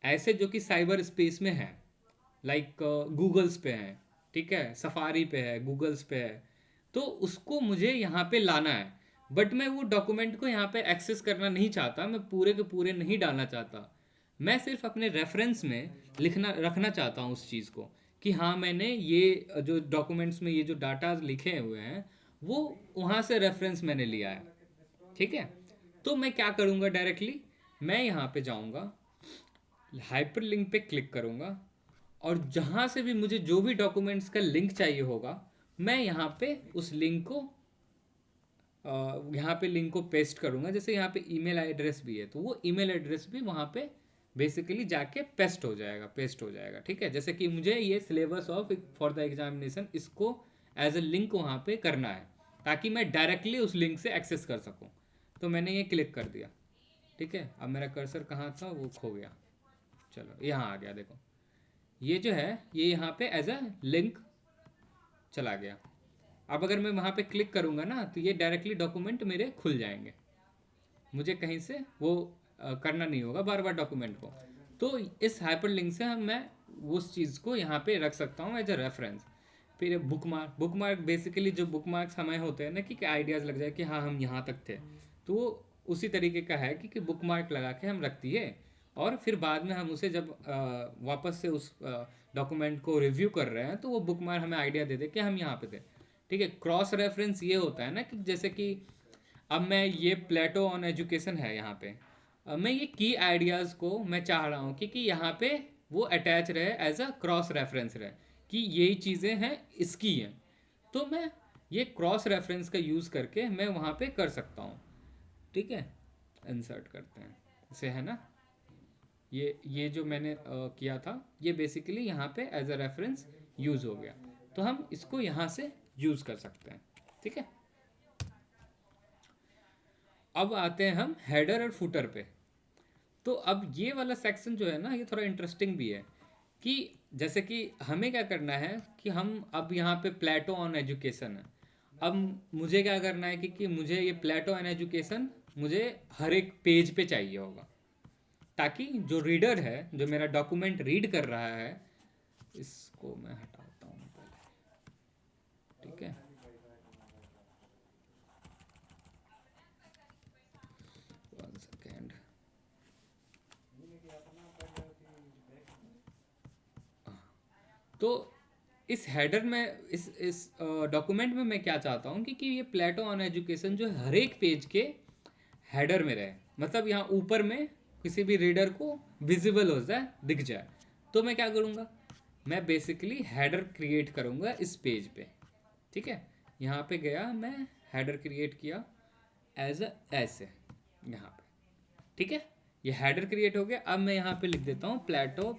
ऐसे जो कि साइबर स्पेस में हैं, लाइक गूगल्स पे हैं, ठीक है, सफारी पे है, गूगल्स पे है, तो उसको मुझे यहाँ पे लाना है। बट मैं वो डॉक्यूमेंट को यहाँ पे एक्सेस करना नहीं चाहता, मैं पूरे के पूरे नहीं डालना चाहता। मैं सिर्फ अपने रेफरेंस में लिखना रखना चाहता हूँ उस चीज़ को कि हाँ मैंने ये जो डॉक्यूमेंट्स में ये जो डाटा लिखे हुए हैं वो वहाँ से रेफरेंस मैंने लिया है। ठीक है, तो मैं क्या करूँगा, डायरेक्टली मैं यहाँ पे जाऊँगा, हाइपर लिंक पे क्लिक करूँगा, और जहाँ से भी मुझे जो भी डॉक्यूमेंट्स का लिंक चाहिए होगा मैं यहाँ पे उस लिंक को यहाँ पे लिंक को पेस्ट करूँगा। जैसे यहाँ पे ईमेल एड्रेस भी है तो वो ईमेल एड्रेस भी वहाँ पे बेसिकली जाके पेस्ट हो जाएगा। ठीक है, जैसे कि मुझे ये syllabus of for the examination इसको एज अ लिंक वहाँ पे करना है ताकि मैं डायरेक्टली उस लिंक से एक्सेस कर सकूँ। तो मैंने ये क्लिक कर दिया। ठीक है, अब मेरा कर्सर कहाँ था वो खो गया। चलो यहाँ आ गया, देखो ये जो है ये यहाँ पे एज अ लिंक चला गया। अब अगर मैं वहाँ पे क्लिक करूँगा ना तो ये डायरेक्टली डॉक्यूमेंट मेरे खुल जाएंगे, मुझे कहीं से वो करना नहीं होगा बार बार डॉक्यूमेंट को। तो इस हाइपर लिंक से मैं उस चीज़ को यहाँ पे रख सकता हूँ एज अ रेफरेंस। फिर बुक मार्क बेसिकली जो बुक मार्क्स हमें होते हैं ना कि आइडियाज़ लग जाए कि हाँ हम यहाँ तक थे, तो वो उसी तरीके का है कि बुक मार्क लगा के हम रख दिए और फिर बाद में हम उसे जब वापस से उस डॉक्यूमेंट को रिव्यू कर रहे हैं तो वो बुक मार्क हमें आइडिया दे दे कि हम यहाँ पे थे। ठीक है, क्रॉस रेफरेंस ये होता है ना कि जैसे कि अब मैं ये प्लेटो ऑन एजुकेशन है यहाँ पे, अब मैं ये की आइडियाज़ को मैं चाह रहा हूँ कि यहाँ पे वो अटैच रहे एज अ क्रॉस रेफरेंस रहे कि यही चीज़ें हैं इसकी हैं। तो मैं ये क्रॉस रेफरेंस का यूज़ करके मैं वहाँ पे कर सकता हूँ। ठीक है, इंसर्ट करते हैं इसे, है ना। ये जो मैंने किया था ये बेसिकली यहाँ पे एज अ रेफरेंस यूज़ हो गया, तो हम इसको यहाँ से यूज़ कर सकते हैं। ठीक है, अब आते हैं हम हेडर और फुटर पे। तो अब ये वाला सेक्शन जो है ना ये थोड़ा इंटरेस्टिंग भी है कि जैसे कि हमें क्या करना है कि हम अब यहाँ पे प्लेटो ऑन एजुकेशन है। अब मुझे क्या करना है कि मुझे ये प्लेटो ऑन एजुकेशन मुझे हर एक पेज पे चाहिए होगा ताकि जो रीडर है जो मेरा डॉक्यूमेंट रीड कर रहा है, इसको मैं हटाता हूँ पहले। ठीक है, वन सेकेंड। तो इस हेडर में इस डॉक्यूमेंट में मैं क्या चाहता हूँ कि ये प्लेटो ऑन एजुकेशन जो हर एक पेज के हेडर में रहे, मतलब यहाँ ऊपर में किसी भी रीडर को विजिबल हो जाए, दिख जाए। तो मैं क्या करूँगा, मैं बेसिकली हेडर क्रिएट करूँगा इस पेज पे। ठीक है, यहाँ पे गया मैं हेडर क्रिएट किया एज अ ऐसे यहाँ पे। ठीक है, ये हेडर क्रिएट हो गया। अब मैं यहाँ पे लिख देता हूँ प्लेटो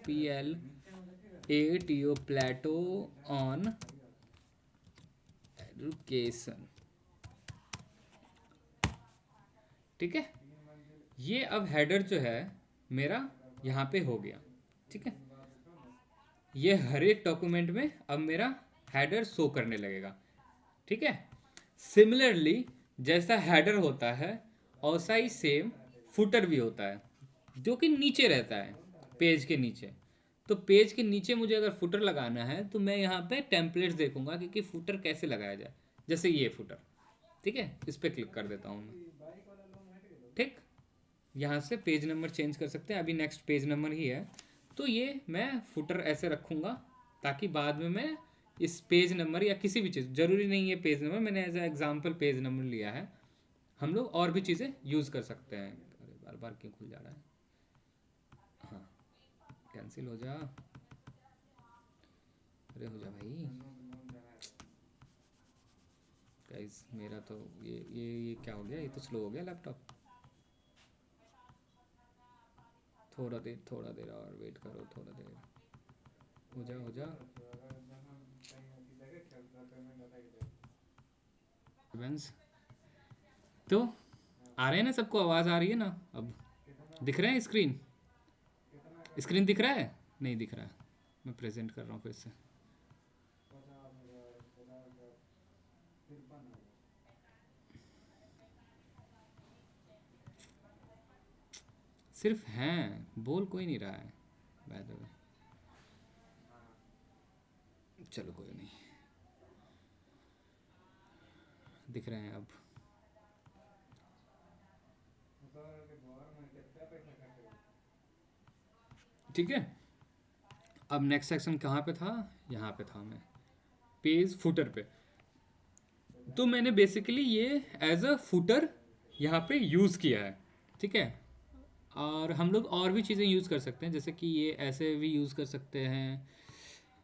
PLATO प्लेटो ऑन एजुकेशन। ठीक है, ये अब हेडर जो है मेरा यहाँ पे हो गया। ठीक है, ये हर एक डॉक्यूमेंट में अब मेरा हेडर शो करने लगेगा। ठीक है, सिमिलरली जैसा हेडर होता है वैसा ही सेम फुटर भी होता है जो कि नीचे रहता है पेज के नीचे। तो पेज के नीचे मुझे अगर फुटर लगाना है तो मैं यहाँ पे टेम्पलेट्स देखूंगा कि फुटर कैसे लगाया जाए। जैसे ये फुटर, ठीक है, इस पर क्लिक कर देता हूँ मैं। ठीक, यहाँ से पेज नंबर चेंज कर सकते हैं, अभी नेक्स्ट पेज नंबर ही है। तो ये मैं फुटर ऐसे रखूँगा ताकि बाद में मैं इस पेज नंबर या किसी भी चीज़, ज़रूरी नहीं है पेज नंबर, मैंने as a example page number लिया है, हम लोग और भी चीज़ें यूज़ कर सकते हैं। अरे बार बार क्यों खुल जा रहा है, हाँ कैंसिल हो जा, अरे हो जा भाई। गाइस मेरा तो ये क्या हो गया, ये तो स्लो हो गया लैपटॉप। थोड़ा देर और वेट करो, थोड़ा देर, हो जा। इवेंट्स तो आ रहे हैं ना, सबको आवाज़ आ रही है ना। अब दिख रहे हैं स्क्रीन, स्क्रीन दिख रहा है, नहीं दिख रहा है, मैं प्रेजेंट कर रहा हूँ फिर से। सिर्फ हैं, बोल कोई नहीं रहा है बाय द वे। चलो कोई नहीं, दिख रहे हैं अब। ठीक है। अब नेक्स्ट सेक्शन कहाँ पे था, यहाँ पे था मैं, पेज फुटर पे। तो मैंने बेसिकली ये एज अ फुटर यहाँ पे यूज़ किया है, ठीक है। और हम लोग और भी चीज़ें यूज़ कर सकते हैं, जैसे कि ये ऐसे भी यूज़ कर सकते हैं,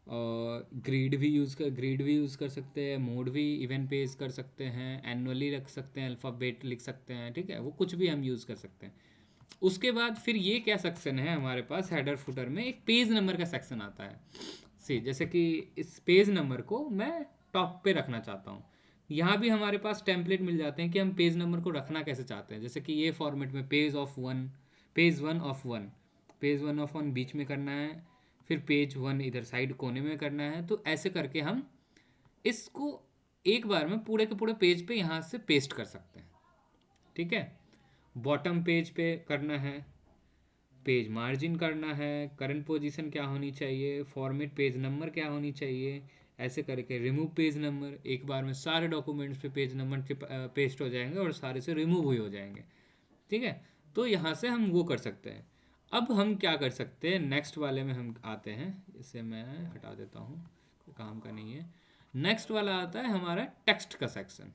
और ग्रिड भी यूज़ कर सकते हैं, मोड भी इवेंट पेज कर सकते हैं, एनुअली रख सकते हैं, अल्फ़ाबेट लिख सकते हैं, ठीक है, वो कुछ भी हम यूज़ कर सकते हैं। उसके बाद फिर ये क्या सेक्शन है हमारे पास, हेडर फुटर में एक पेज नंबर का सेक्शन आता है। सी जैसे कि इस पेज नंबर को मैं टॉप पे रखना चाहता हूँ। यहाँ भी हमारे पास टेम्पलेट मिल जाते हैं कि हम पेज नंबर को रखना कैसे चाहते हैं। जैसे कि ये फॉर्मेट में page one of one, page one of one बीच में करना है, फिर पेज वन इधर साइड कोने में करना है। तो ऐसे करके हम इसको एक बार में पूरे के पूरे पेज पे यहाँ से पेस्ट कर सकते हैं, ठीक है। बॉटम पेज पे करना है, पेज मार्जिन करना है, करंट पोजीशन क्या होनी चाहिए, फॉर्मेट पेज नंबर क्या होनी चाहिए, ऐसे करके रिमूव पेज नंबर, एक बार में सारे डॉक्यूमेंट्स पे पेज नंबर पेस्ट हो जाएंगे और सारे से रिमूव भी हो जाएंगे, ठीक है। तो यहाँ से हम वो कर सकते हैं। अब हम क्या कर सकते हैं, नेक्स्ट वाले में हम आते हैं, इसे मैं हटा देता हूँ, कोई काम का नहीं है। नेक्स्ट वाला आता है हमारा टेक्स्ट का सेक्शन।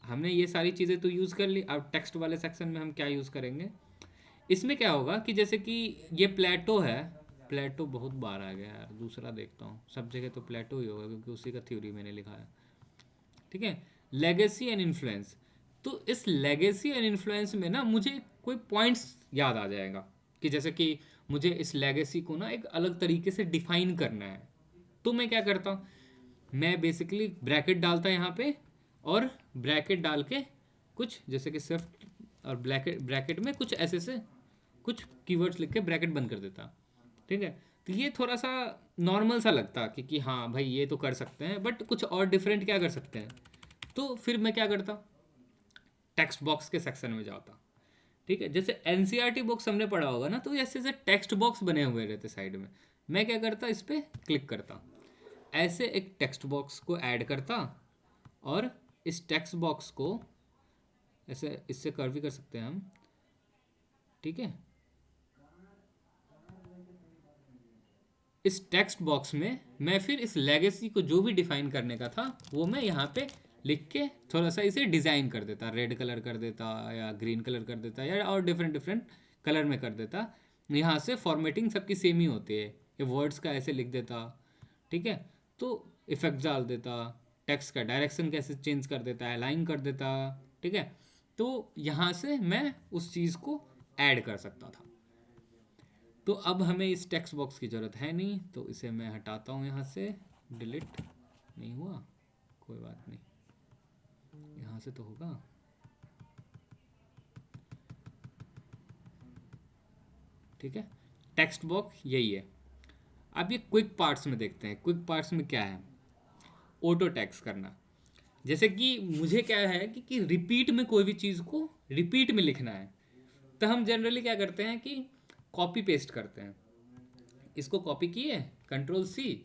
हमने ये सारी चीज़ें तो यूज़ कर ली, अब टेक्स्ट वाले सेक्शन में हम क्या यूज़ करेंगे। इसमें क्या होगा कि जैसे कि ये प्लेटो है, प्लेटो बहुत बार आ गया यार, दूसरा देखता हूँ, सब जगह तो प्लेटो ही होगा क्योंकि उसी का थ्योरी मैंने लिखा है, ठीक है। लेगेसी एंड इन्फ्लुएंस, तो इस लेगेसी एंड इन्फ्लुएंस में ना मुझे कोई पॉइंट्स याद आ जाएगा कि जैसे कि मुझे इस लेगेसी को ना एक अलग तरीके से डिफाइन करना है। तो मैं क्या करता हूँ, मैं बेसिकली ब्रैकेट डालता यहाँ पे, और ब्रैकेट डाल के कुछ जैसे कि सिर्फ, और ब्रैकेट में कुछ ऐसे से कुछ कीवर्ड्स लिख के ब्रैकेट बंद कर देता, ठीक है। तो ये थोड़ा सा नॉर्मल सा लगता कि हाँ भाई ये तो कर सकते हैं, बट कुछ और डिफरेंट क्या कर सकते हैं। तो फिर मैं क्या करता, टेक्स्ट बॉक्स के सेक्शन में जाता, ठीक है। जैसे एनसीईआरटी बुक्स हमने पढ़ा होगा ना, तो ऐसे ऐसे टेक्स्ट बॉक्स बने हुए रहते साइड में। मैं क्या करता, इस पर क्लिक करता, ऐसे एक टेक्स्ट बॉक्स को ऐड करता, और इस टेक्स्ट बॉक्स को ऐसे इससे कर भी कर सकते हैं हम, ठीक है। इस टेक्स्ट बॉक्स में मैं फिर इस लेगेसी को जो भी डिफाइन करने का था वो मैं यहाँ पे लिख के थोड़ा सा इसे डिज़ाइन कर देता, रेड कलर कर देता या ग्रीन कलर कर देता या और डिफरेंट डिफरेंट कलर में कर देता। यहाँ से फॉर्मेटिंग सबकी सेम ही होती है, ये वर्ड्स का ऐसे लिख देता, ठीक है। तो इफेक्ट डाल देता, टेक्स्ट का डायरेक्शन कैसे चेंज कर देता है, अलाइन कर देता, ठीक है। तो यहाँ से मैं उस चीज़ को ऐड कर सकता था। तो अब हमें इस टेक्स्ट बॉक्स की ज़रूरत है नहीं, तो इसे मैं हटाता हूँ यहाँ से, डिलीट नहीं हुआ, कोई बात नहीं, यहाँ से तो होगा, ठीक है। टेक्स्ट बॉक्स यही है। अब ये क्विक पार्ट्स में देखते हैं, क्विक पार्ट्स में क्या है, ऑटो टेक्स्ट करना। जैसे कि मुझे क्या है कि रिपीट में कोई भी चीज़ को रिपीट में लिखना है, तो हम जनरली क्या करते हैं कि कॉपी पेस्ट करते हैं। इसको कॉपी किए, कंट्रोल सी,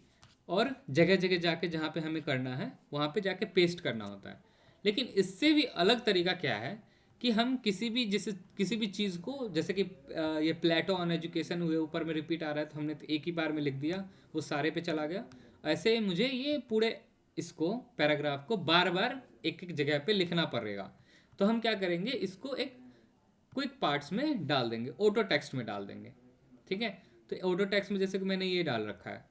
और जगह जगह जाके जहाँ पे हमें करना है वहाँ पे जाके पेस्ट करना होता है। लेकिन इससे भी अलग तरीका क्या है कि हम किसी भी चीज़ को, जैसे कि ये प्लेटो ऑन एजुकेशन हुए ऊपर में रिपीट आ रहा है, तो हमने तो एक ही बार में लिख दिया, वो सारे पे चला गया। ऐसे मुझे ये पूरे इसको पैराग्राफ को बार बार एक एक जगह पे लिखना पड़ेगा। तो हम क्या करेंगे, इसको एक क्विक पार्ट्स में डाल देंगे, ऑटो टेक्स्ट में डाल देंगे, ठीक है। तो ऑटो टेक्स्ट में जैसे कि मैंने ये डाल रखा है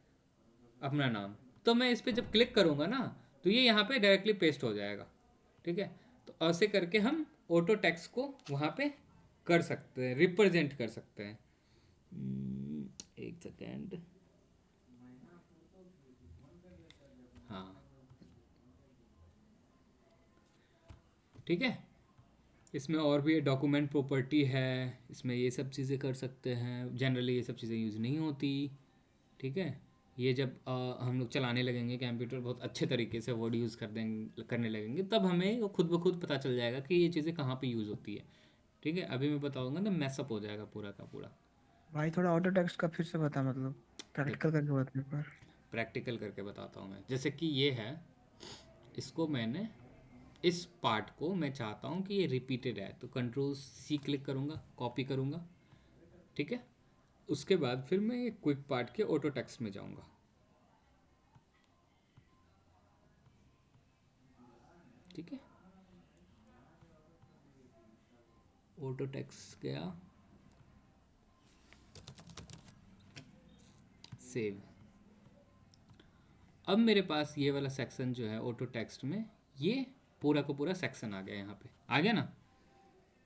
अपना नाम, तो मैं इस पर जब क्लिक करूँगा ना, तो ये यहाँ पे डायरेक्टली पेस्ट हो जाएगा, ठीक है। तो ऐसे करके हम ऑटो टेक्स्ट को वहाँ पे कर सकते हैं, रिप्रेजेंट कर सकते हैं। एक सेकेंड, हाँ ठीक है। इसमें और भी डॉक्यूमेंट प्रॉपर्टी है, इसमें ये सब चीज़ें कर सकते हैं। जनरली ये सब चीज़ें यूज़ नहीं होती, ठीक है। ये जब हम लोग चलाने लगेंगे कंप्यूटर बहुत अच्छे तरीके से, वर्ड यूज़ करने लगेंगे, तब हमें वो खुद ब खुद पता चल जाएगा कि ये चीज़ें कहाँ पे यूज़ होती है, ठीक है। अभी मैं बताऊँगा ना, मैसअप हो जाएगा पूरा का पूरा। भाई थोड़ा ऑटो टेक्स्ट का फिर से बता, मतलब प्रैक्टिकल करके बता एक बार। प्रैक्टिकल करके बताता हूँ मैं। जैसे कि ये है, इसको मैंने, इस पार्ट को मैं चाहता हूँ कि ये रिपीटेड है, तो कंट्रोल सी क्लिक करूँगा, कॉपी करूँगा, ठीक है। उसके बाद फिर मैं क्विक पार्ट के ऑटो टेक्स्ट में जाऊंगा। ठीक है, ऑटो टेक्स्ट गया, सेव। अब मेरे पास ये वाला सेक्शन जो है ऑटो टेक्स्ट में, ये पूरा का पूरा सेक्शन आ गया, यहाँ पे आ गया ना।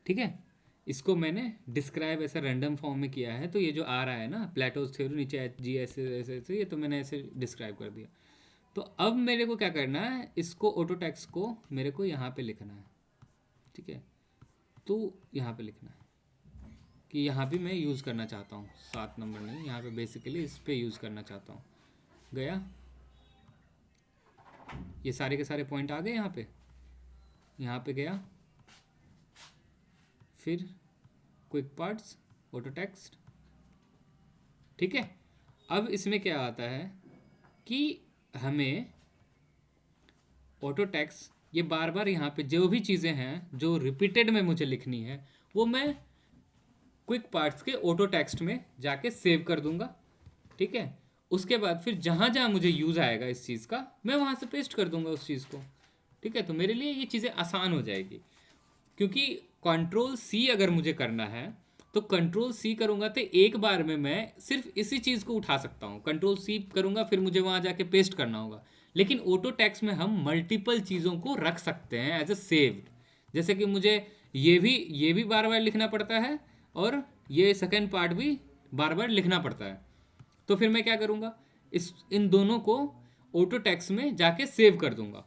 ठीक है, इसको मैंने डिस्क्राइब ऐसा रैंडम फॉर्म में किया है, तो ये जो आ रहा है ना प्लेटोज थ्योरी नीचे एच जी ऐसे ऐसे ऐसे, ये तो मैंने ऐसे डिस्क्राइब कर दिया। तो अब मेरे को क्या करना है, इसको ऑटो टेक्स्ट को मेरे को यहाँ पे लिखना है। ठीक है, तो यहाँ पे लिखना है कि यहाँ भी मैं यूज़ करना चाहता हूँ, 7 नंबर नहीं, यहाँ पे बेसिकली इस पे यूज़ करना चाहता हूँ। गया, ये सारे के सारे पॉइंट आ गए यहाँ पे गया, फिर क्विक पार्ट्स, ऑटो टेक्स्ट। ठीक है, अब इसमें क्या आता है कि हमें ऑटो टेक्स्ट ये बार बार यहाँ पे जो भी चीज़ें हैं जो रिपीटेड में मुझे लिखनी है, वो मैं क्विक पार्ट्स के ऑटो टेक्स्ट में जाके सेव कर दूंगा। ठीक है, उसके बाद फिर जहाँ जहाँ मुझे यूज़ आएगा इस चीज़ का, मैं वहाँ से पेस्ट कर दूंगा उस चीज़ को। ठीक है, तो मेरे लिए ये चीज़ें आसान हो जाएगी, क्योंकि कंट्रोल सी अगर मुझे करना है तो कंट्रोल सी करूँगा तो एक बार में मैं सिर्फ इसी चीज़ को उठा सकता हूँ। कंट्रोल सी करूँगा फिर मुझे वहाँ जाके पेस्ट करना होगा, लेकिन ऑटो टेक्स्ट में हम मल्टीपल चीज़ों को रख सकते हैं एज ए सेव्ड। जैसे कि मुझे ये भी बार बार लिखना पड़ता है और ये सेकेंड पार्ट भी बार बार लिखना पड़ता है, तो फिर मैं क्या करूँगा, इन दोनों को ऑटो टेक्स्ट में जाके सेव कर दूंगा।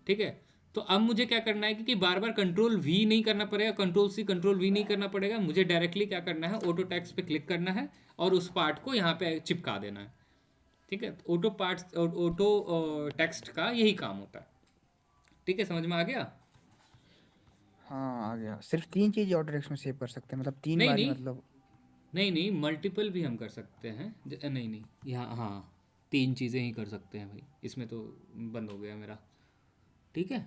ठीक है, तो अब मुझे क्या करना है, क्योंकि बार बार कंट्रोल वी नहीं करना पड़ेगा, कंट्रोल सी कंट्रोल वी नहीं करना पड़ेगा, मुझे डायरेक्टली क्या करना है, ऑटो टेक्स्ट पे क्लिक करना है और उस पार्ट को यहाँ पे चिपका देना है। ठीक है, ऑटो पार्ट्स ऑटो टेक्स्ट का यही काम होता है। ठीक है, समझ में आ गया? हाँ आ गया। सिर्फ 3 चीज़ ऑटो टेक्स्ट में सेव कर सकते हैं, मतलब 3 नहीं बार ही, नहीं मतलब। नहीं मल्टीपल भी हम कर सकते हैं। नहीं यहाँ हाँ 3 चीज़ें ही कर सकते हैं भाई, इसमें तो बंद हो गया मेरा। ठीक है,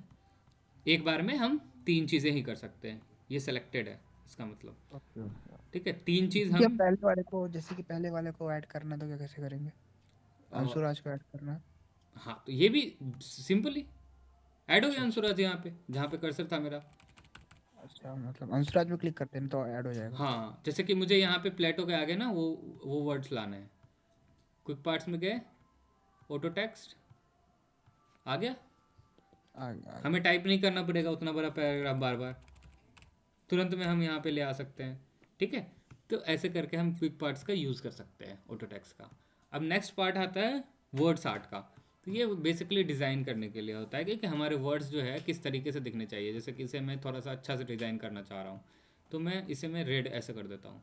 एक बार में हम 3 चीज़ें ही कर सकते हैं, ये सेलेक्टेड है इसका मतलब। Okay okay. ठीक है, 3 चीज़ जब हम पहले वाले को, जैसे कि पहले वाले को ऐड करना है तो क्या कैसे करेंगे? अ, अंशुराज को ऐड करना है। हाँ तो ये भी सिंपली ऐड हो गया अच्छा अच्छा। अंशुराज यहाँ पे, जहाँ पे कर्सर था मेरा। अच्छा, मतलब अंशुराज में क्लिक करते हैं तो ऐड हो जाएगा। हाँ, जैसे कि मुझे यहाँ पे प्लेटो के आगे ना वो वर्ड्स लाने हैं, क्विक पार्ट्स में गए, ऑटो टेक्स्ट आ गया, आ गया आ हमें गया। टाइप नहीं करना पड़ेगा उतना बड़ा पैराग्राफ बार बार, तुरंत में हम यहाँ पे ले आ सकते हैं। ठीक है, तो ऐसे करके हम क्विक पार्ट्स का यूज़ कर सकते हैं ऑटो टेक्स्ट का। अब नेक्स्ट पार्ट आता है वर्ड्स आर्ट का। तो ये बेसिकली डिज़ाइन करने के लिए होता है कि हमारे वर्ड्स जो है किस तरीके से दिखने चाहिए। जैसे कि इसे मैं थोड़ा सा अच्छा से डिज़ाइन करना चाह रहा हूँ, तो मैं इसे मैं रेड ऐसे कर देता हूँ।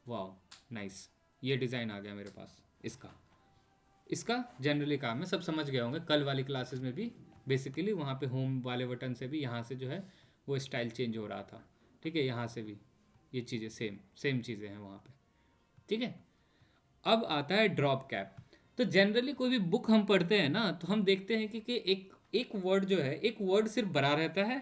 वाह नाइस, ये डिज़ाइन आ गया मेरे पास इसका। इसका जनरली काम है, सब समझ गए होंगे कल वाली क्लासेस में भी। बेसिकली वहाँ पे होम वाले बटन से भी यहाँ से जो है वो स्टाइल चेंज हो रहा था। ठीक है, यहाँ से भी ये चीज़ें सेम सेम चीज़ें हैं वहाँ पे। ठीक है, अब आता है ड्रॉप कैप। तो जनरली कोई भी बुक हम पढ़ते हैं ना, तो हम देखते हैं कि एक एक वर्ड जो है, एक वर्ड सिर्फ बड़ा रहता है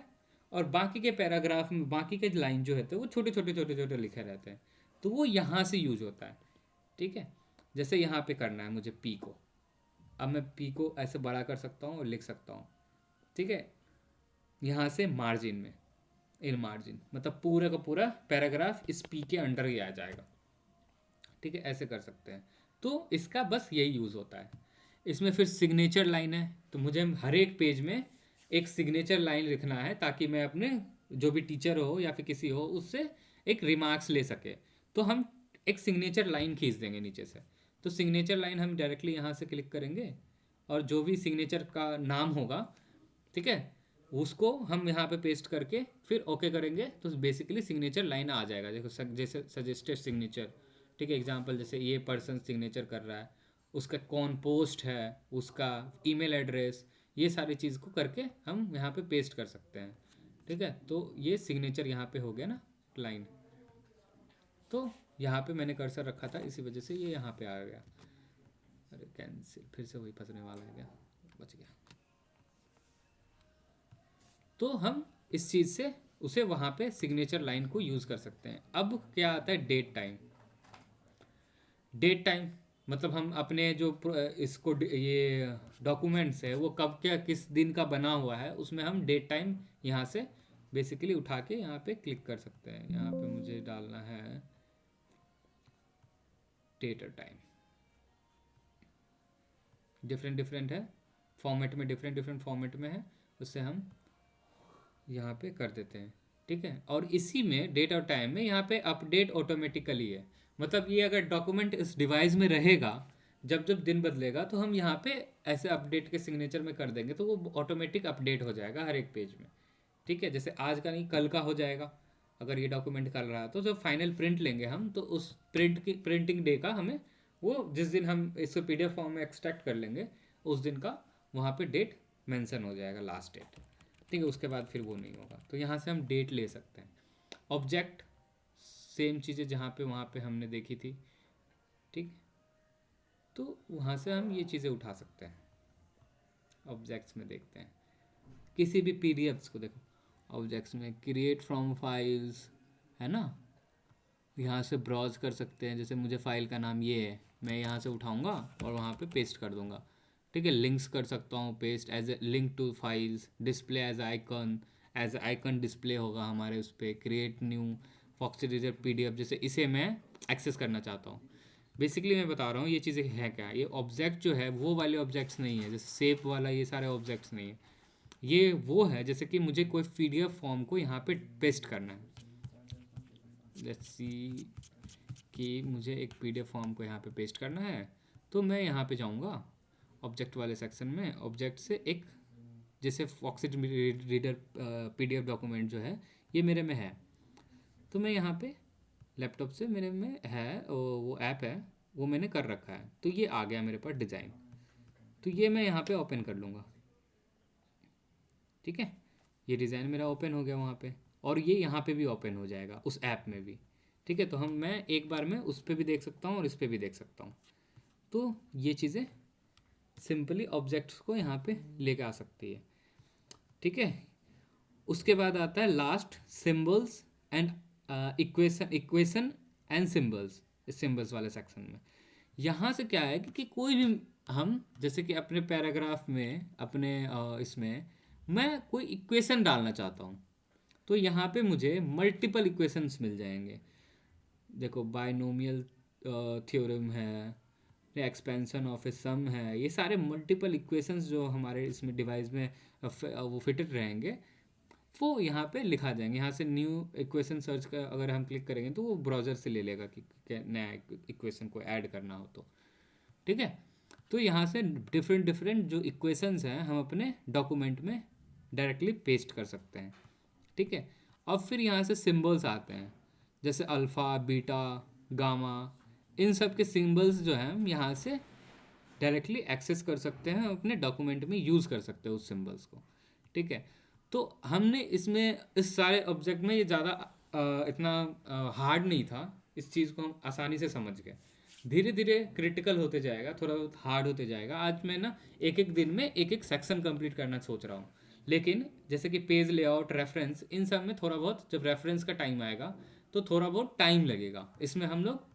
और बाकी के पैराग्राफ में बाकी के लाइन जो है तो वो छोटे छोटे छोटे छोटे लिखे रहते हैं। तो वो यहाँ से यूज होता है। ठीक है, जैसे यहाँ पे करना है मुझे पी को, अब मैं पी को ऐसे बड़ा कर सकता हूँ और लिख सकता हूँ। ठीक है, यहाँ से मार्जिन में, इन मार्जिन मतलब पूरा का पूरा पैराग्राफ इस पी के अंडर ही आ जाएगा। ठीक है, ऐसे कर सकते हैं। तो इसका बस यही यूज़ होता है। इसमें फिर सिग्नेचर लाइन है, तो मुझे हर एक पेज में एक सिग्नेचर लाइन लिखना है ताकि मैं अपने जो भी टीचर हो या फिर किसी हो उससे एक रिमार्क्स ले सके। तो हम एक सिग्नेचर लाइन खींच देंगे नीचे से। तो सिग्नेचर लाइन हम डायरेक्टली यहाँ से क्लिक करेंगे और जो भी सिग्नेचर का नाम होगा, ठीक है, उसको हम यहाँ पे पेस्ट करके फिर ओके करेंगे तो बेसिकली सिग्नेचर लाइन आ जाएगा। जैसे सजेस्टेड सिग्नेचर। ठीक है, एग्जांपल जैसे ये पर्सन सिग्नेचर कर रहा है, उसका कौन पोस्ट है, उसका ईमेल एड्रेस, ये सारी चीज़ को करके हम यहाँ पे पेस्ट कर सकते हैं। ठीक है, तो ये सिग्नेचर यहाँ पे हो गया ना लाइन। तो यहाँ पे मैंने कर्सर रखा था इसी वजह से ये यहाँ पे आ गया। अरे कैंसिल, फिर से वही फंसने वाला है क्या, बच गया। तो हम इस चीज़ से उसे वहाँ पे सिग्नेचर लाइन को यूज़ कर सकते हैं। अब क्या आता है डेट टाइम। डेट टाइम, मतलब हम अपने जो ये डॉक्यूमेंट्स है वो कब क्या किस दिन का बना हुआ है, उसमें हम डेट टाइम यहाँ से बेसिकली उठा के यहाँ पे क्लिक कर सकते हैं। यहाँ पे मुझे डालना है डेट और टाइम, डिफरेंट डिफरेंट है फॉर्मेट में, डिफरेंट डिफरेंट फॉर्मेट में है, उससे हम यहाँ पे कर देते हैं। ठीक है, और इसी में डेट और टाइम में यहाँ पे अपडेट ऑटोमेटिकली है, मतलब ये अगर डॉक्यूमेंट इस डिवाइस में रहेगा, जब जब दिन बदलेगा तो हम यहाँ पे ऐसे अपडेट के सिग्नेचर में कर देंगे तो वो ऑटोमेटिक अपडेट हो जाएगा हर एक पेज में। ठीक है, जैसे आज का नहीं कल का हो जाएगा, अगर ये डॉक्यूमेंट कर रहा है तो जब फाइनल प्रिंट लेंगे हम तो उस प्रिंटिंग डे का हमें वो जिस दिन हम इसको पीडीएफ फॉर्म में एक्सट्रैक्ट कर लेंगे उस दिन का वहाँ पे डेट मेंशन हो जाएगा, लास्ट डेट। ठीक है, उसके बाद फिर वो नहीं होगा। तो यहाँ से हम डेट ले सकते हैं। ऑब्जेक्ट सेम चीज़ें जहाँ पे वहाँ पे हमने देखी थी। ठीक, तो वहाँ से हम ये चीज़ें उठा सकते हैं। ऑब्जेक्ट्स में देखते हैं किसी भी पीडीएफ्स को, देखो ऑब्जेक्ट्स में क्रिएट फ्रॉम फाइल्स है ना, यहाँ से ब्राउज कर सकते हैं। जैसे मुझे फ़ाइल का नाम ये है, मैं यहाँ से उठाऊँगा और वहाँ पे पेस्ट कर दूँगा। ठीक है, लिंक्स कर सकता हूँ paste as a link to files, display as icon display होगा हमारे उस पर। Create new Foxit reader PDF, जैसे इसे मैं एक्सेस करना चाहता हूँ। बेसिकली मैं बता रहा हूँ ये चीज़ें हैं क्या, ये ऑब्जेक्ट जो है वो वाले ऑब्जेक्ट्स नहीं है, जैसे सेप वाला ये सारे ऑब्जेक्ट्स नहीं है। ये वो है जैसे कि मुझे कोई पीडीएफ फॉर्म को यहाँ पे पेस्ट करना है। लेट्स सी कि मुझे एक पीडीएफ फॉर्म को यहाँ पे पेस्ट करना है, तो मैं यहाँ पे जाऊँगा ऑब्जेक्ट वाले सेक्शन में, ऑब्जेक्ट से एक जैसे फॉक्सी रीडर पीडीएफ डॉक्यूमेंट जो है ये मेरे में है, तो मैं यहाँ पे लैपटॉप से मेरे में है वो ऐप है वो मैंने कर रखा है, तो ये आ गया मेरे पास डिज़ाइन। तो ये मैं यहाँ पे ओपन कर लूँगा। ठीक है, ये डिज़ाइन मेरा ओपन हो गया वहाँ पे, और ये यहाँ पे भी ओपन हो जाएगा उस ऐप में भी। ठीक है, तो मैं एक बार में उस पर भी देख सकता हूँ और इस पर भी देख सकता हूँ। तो ये चीज़ें सिंपली ऑब्जेक्ट्स को यहाँ पे लेके आ सकती है। ठीक है, उसके बाद आता है last symbols and equation and symbols, इस सिंबल्स वाले सेक्शन में। यहाँ से क्या है कि कोई भी हम जैसे कि अपने पैराग्राफ में अपने इसमें मैं कोई इक्वेशन डालना चाहता हूँ, तो यहाँ पे मुझे मल्टीपल इक्वेशंस मिल जाएंगे। देखो बाइनोमियल थ्योरम है, एक्सपेंशन ऑफ ए सम है, ये सारे मल्टीपल इक्वेशंस जो हमारे इसमें डिवाइस में वो फिटेड रहेंगे वो यहाँ पे लिखा जाएंगे। यहाँ से न्यू इक्वेशन सर्च का अगर हम क्लिक करेंगे तो वो ब्राउज़र से ले लेगा कि नया इक्वेशन को ऐड करना हो तो। ठीक है, तो यहाँ से डिफरेंट डिफरेंट जो इक्वेशंस हैं हम अपने डॉक्यूमेंट में डायरेक्टली पेस्ट कर सकते हैं। ठीक है, अब फिर यहाँ से सिंबल्स आते हैं, जैसे अल्फ़ा बीटा गामा, इन सब के सिंबल्स जो हैं हम यहाँ से डायरेक्टली एक्सेस कर सकते हैं, अपने डॉक्यूमेंट में यूज़ कर सकते हैं उस सिंबल्स को। ठीक है, तो हमने इसमें इस सारे ऑब्जेक्ट में ये ज़्यादा इतना हार्ड नहीं था, इस चीज़ को हम आसानी से समझ गए। धीरे धीरे क्रिटिकल होते जाएगा, थोड़ा बहुत हार्ड होते जाएगा। आज मैं ना एक एक दिन में एक एक सेक्शन कंप्लीट करना सोच रहा हूँ, लेकिन जैसे कि पेज लेआउट रेफरेंस इन सब में थोड़ा बहुत जब रेफरेंस का टाइम आएगा तो थोड़ा बहुत टाइम लगेगा। इसमें हम लोग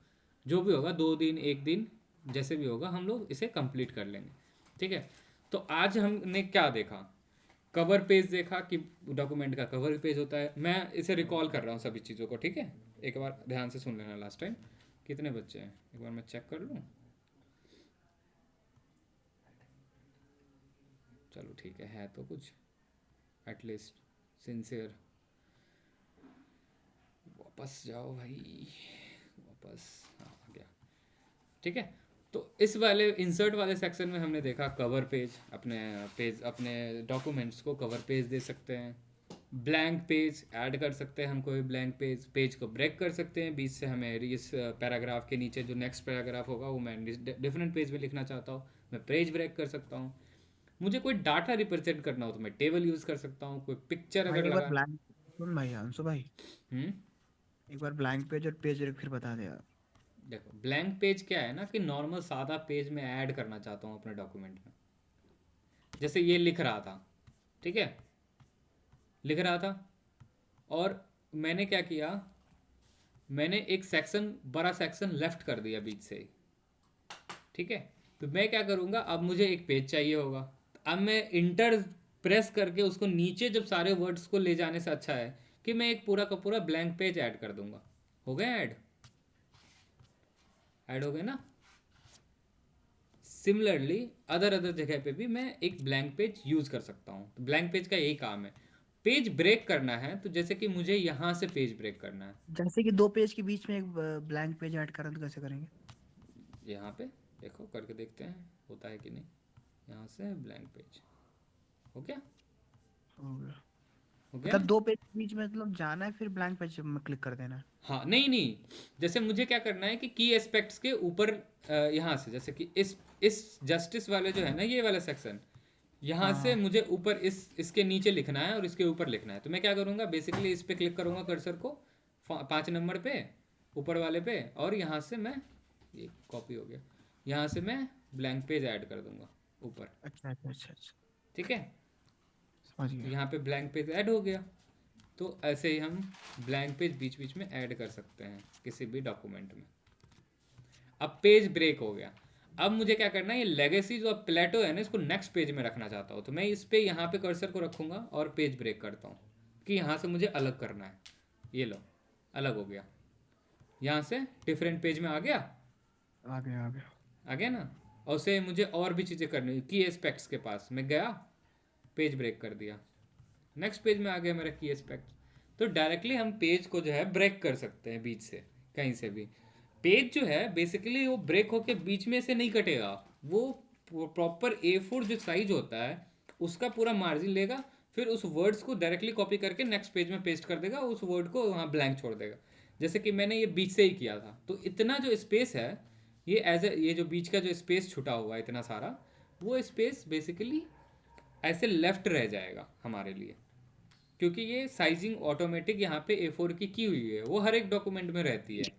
जो भी होगा 2 दिन 1 दिन जैसे भी होगा हम लोग इसे कंप्लीट कर लेंगे। ठीक है, तो आज हमने क्या देखा, कवर पेज देखा कि डॉक्यूमेंट का कवर पेज होता है। मैं इसे रिकॉल कर रहा हूँ सभी चीज़ों को। ठीक है, एक बार ध्यान से सुन लेना। लास्ट टाइम कितने बच्चे हैं एक बार मैं चेक कर लूँ। चलो ठीक है तो कुछ एटलीस्ट सिंसियर। वापस जाओ भाई, वापस, हाँ आ गया। ठीक है, तो इस वाले इंसर्ट वाले सेक्शन में हमने देखा कवर पेज, अपने डॉक्यूमेंट्स को कवर पेज दे सकते हैं। ब्लैंक पेज ऐड कर सकते हैं हम, कोई ब्लैंक पेज को ब्रेक कर सकते हैं बीच से। हमें इस पैराग्राफ के नीचे जो नेक्स्ट पैराग्राफ होगा वो मैं डिफरेंट पेज पे लिखना चाहता हूँ, मैं पेज ब्रेक कर सकता हूँ। मुझे कोई डाटा रिप्रेजेंट करना हो तो मैं टेबल यूज़ कर सकता हूँ। कोई पिक्चर भाई अगर एक बार लगा। ब्लैंक सुन भाई, अंशु भाई, हम्म, एक बार ब्लैंक पेज और पेज फिर बता दे यार। देखो ब्लैंक पेज क्या है ना कि नॉर्मल सादा पेज में ऐड करना चाहता हूँ अपने डॉक्यूमेंट में। जैसे ये लिख रहा था, ठीक है, लिख रहा था और मैंने क्या किया, मैंने एक सेक्शन बड़ा सेक्शन लेफ्ट कर दिया बीच से ही। ठीक है। तो मैं क्या करूँगा, अब मुझे एक पेज चाहिए होगा, अब मैं इंटर प्रेस करके उसको नीचे जब सारे वर्ड्स को ले जाने से अच्छा है कि मैं एक पूरा का पूरा ब्लैंक पेज ऐड कर दूंगा। हो गया ऐड, ऐड हो गया ना। सिमिलरली अदर अदर जगह पे भी मैं एक ब्लैंक पेज यूज़ कर सकता हूँ। तो ब्लैंक पेज का यही काम है। पेज ब्रेक करना है तो जैसे कि मुझे यहाँ से पेज ब्रेक करना है, जैसे कि दो पेज के बीच में एक ब्लैंक पेज ऐड करें तो कैसे करेंगे? यहाँ पे देखो करके देखते हैं होता है कि नहीं। यहाँ से ब्लैंक पेज हो गया, हो गया। हो गया मतलब ना। दो पेज के बीच में मतलब जाना है, फिर ब्लैंक पेज में क्लिक कर देना है। हाँ नहीं नहीं, जैसे मुझे क्या करना है कि की एस्पेक्ट्स के ऊपर यहाँ से जैसे कि इस जस्टिस वाले जो है ना ये वाला सेक्शन, यहाँ से हाँ मुझे ऊपर इसके नीचे लिखना है और इसके ऊपर लिखना है। तो मैं क्या करूँगा, बेसिकली इस पे क्लिक करूँगा कर्सर को 5 नंबर पे ऊपर वाले पे, और यहाँ से मैं, ये कॉपी हो गया, यहाँ से मैं ब्लैंक पेज ऐड कर दूंगा ऊपर। अच्छा अच्छा अच्छा अच्छा, ठीक है, समझ तो गया। यहाँ पे ब्लैंक पेज ऐड हो गया। तो ऐसे ही हम ब्लैंक पेज बीच बीच में ऐड कर सकते हैं किसी भी डॉक्यूमेंट में। अब पेज ब्रेक हो गया। अब मुझे क्या करना है, ये लेगेसी जो प्लेटो है ना इसको नेक्स्ट पेज में रखना चाहता हूँ, तो मैं इस पे यहाँ पे कर्सर को रखूँगा और पेज ब्रेक करता हूँ कि यहाँ से मुझे अलग करना है। ये लो अलग हो गया, यहाँ से डिफरेंट पेज में आ गया, आ गया आ गया। आ गया ना। और उसे मुझे और भी चीज़ें करनी, की एस्पेक्ट्स के पास मैं गया, पेज ब्रेक कर दिया, नेक्स्ट पेज में आ गया मेरा की एस्पेक्ट। तो डायरेक्टली हम पेज को जो है ब्रेक कर सकते हैं बीच से, कहीं से भी। पेज जो है बेसिकली वो ब्रेक होके बीच में से नहीं कटेगा, वो प्रॉपर A4 जो साइज होता है उसका पूरा मार्जिन लेगा, फिर उस वर्ड्स को डायरेक्टली कॉपी करके नेक्स्ट पेज में पेस्ट कर देगा, उस वर्ड को वहाँ ब्लैंक छोड़ देगा। जैसे कि मैंने ये बीच से ही किया था, तो इतना जो स्पेस है ये ये जो बीच का जो स्पेस छुटा हुआ है इतना सारा, वो स्पेस बेसिकली ऐसे लेफ्ट रह जाएगा हमारे लिए, क्योंकि ये साइजिंग ऑटोमेटिक यहाँ पे A4 की हुई है, वो हर एक डॉक्यूमेंट में रहती है।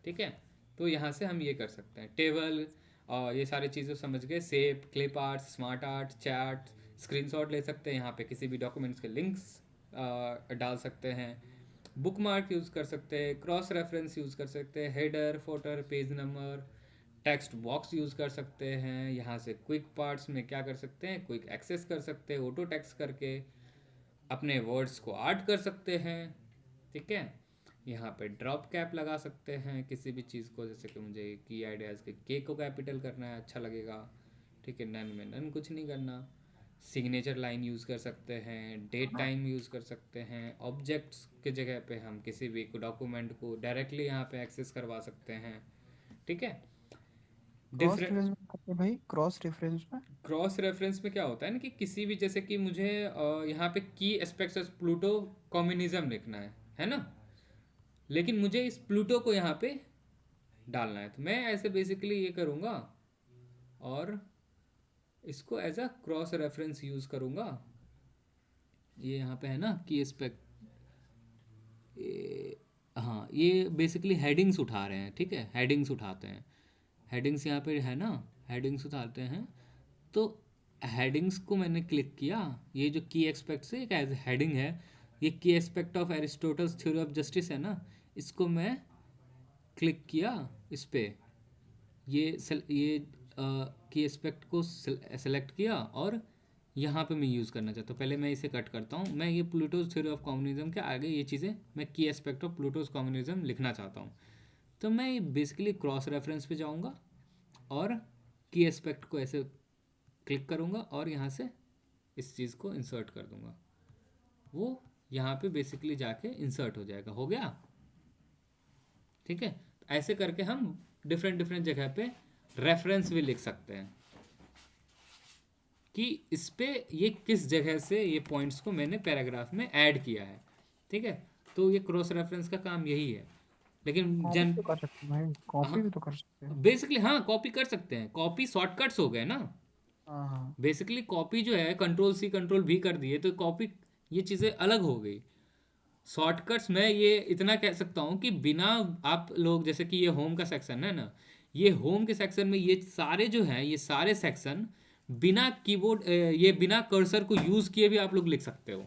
ठीक है, तो यहाँ से हम ये कर सकते हैं टेबल और ये सारी चीज़ें समझ गए, shape, clip art, smart art, chart, screenshot ले सकते हैं, यहाँ पे किसी भी डॉक्यूमेंट्स के लिंक्स डाल सकते हैं, बुक मार्क यूज़ कर सकते हैं, क्रॉस रेफरेंस यूज़ कर सकते हैं, header, footer, page number, text box use कर सकते हैं। यहाँ से क्विक पार्ट्स में क्या कर सकते हैं, क्विक एक्सेस कर सकते हैं ऑटो टेक्स्ट करके, अपने वर्ड्स को ऐड कर सकते हैं। ठीक है, यहाँ पे ड्रॉप कैप लगा सकते हैं किसी भी चीज़ को, जैसे कि मुझे की आइडियाज़ के के को कैपिटल करना है, अच्छा लगेगा। ठीक है, नन में नन कुछ नहीं करना। सिग्नेचर लाइन यूज़ कर सकते हैं, डेट टाइम यूज़ कर सकते हैं, ऑब्जेक्ट्स के जगह पे हम किसी भी डॉक्यूमेंट को डायरेक्टली यहाँ पे एक्सेस करवा सकते हैं। ठीक है, क्रॉस डिफरेंट। रेफरेंस में करते हैं भाई, क्रॉस रेफरेंस में। क्रॉस रेफरेंस में क्या होता है ना कि किसी भी, जैसे कि मुझे यहाँ पे की एस्पेक्ट्स ऑफ प्लूटो कम्युनिज्म लिखना है ना, लेकिन मुझे इस प्लूटो को यहाँ पे डालना है, तो मैं ऐसे बेसिकली ये करूँगा और इसको as a cross reference use करूँगा। ये यहाँ पे है ना की एस्पेक्ट, हाँ ये बेसिकली हेडिंग्स उठा रहे हैं। ठीक है, हेडिंग्स उठाते हैं, हेडिंग्स यहाँ पे है ना, हेडिंग्स उठाते हैं। तो हेडिंग्स को मैंने क्लिक किया, ये जो की एस्पेक्ट से एक एज हेडिंग है, ये की aspect of Aristotle's theory of justice है ना, इसको मैं क्लिक किया इस पे, ये की एस्पेक्ट को सेलेक्ट किया और यहाँ पे मैं यूज़ करना चाहता हूँ। पहले मैं इसे कट करता हूँ, मैं ये प्लूटोज थ्योरी ऑफ कम्युनिज्म के आगे ये चीज़ें मैं की एस्पेक्ट ऑफ प्लूटोज कम्युनिज्म लिखना चाहता हूँ। तो मैं बेसिकली क्रॉस रेफरेंस पे जाऊँगा और की एस्पेक्ट को ऐसे क्लिक करूँगा और यहाँ से इस चीज़ को इंसर्ट कर दूँगा, वो यहाँ पे बेसिकली जाके इंसर्ट हो जाएगा। हो गया, ठीक है। तो ऐसे करके हम डिफरेंट डिफरेंट जगह पे रेफरेंस भी लिख सकते हैं कि इस पे ये किस जगह से ये पॉइंट्स को मैंने पैराग्राफ में ऐड किया है। ठीक है, तो ये क्रॉस रेफरेंस का काम यही है। लेकिन कॉपी जन तो कर सकते हैं भाई, कॉपी हाँ भी तो कर सकते हैं। बेसिकली हाँ कॉपी कर सकते हैं, कॉपी शॉर्टकट्स हो गए ना। हाँ हाँ। बेसिकली कॉपी जो है कंट्रोल C कंट्रोल V कर दिए तो कॉपी, ये चीज़ें अलग हो गई। शॉर्टकट्स में ये इतना कह सकता हूँ कि बिना आप लोग, जैसे कि ये होम का सेक्शन है ना, ये होम के सेक्शन में ये सारे जो हैं ये सारे सेक्शन बिना कीबोर्ड ये बिना कर्सर को यूज़ किए भी आप लोग लिख सकते हो,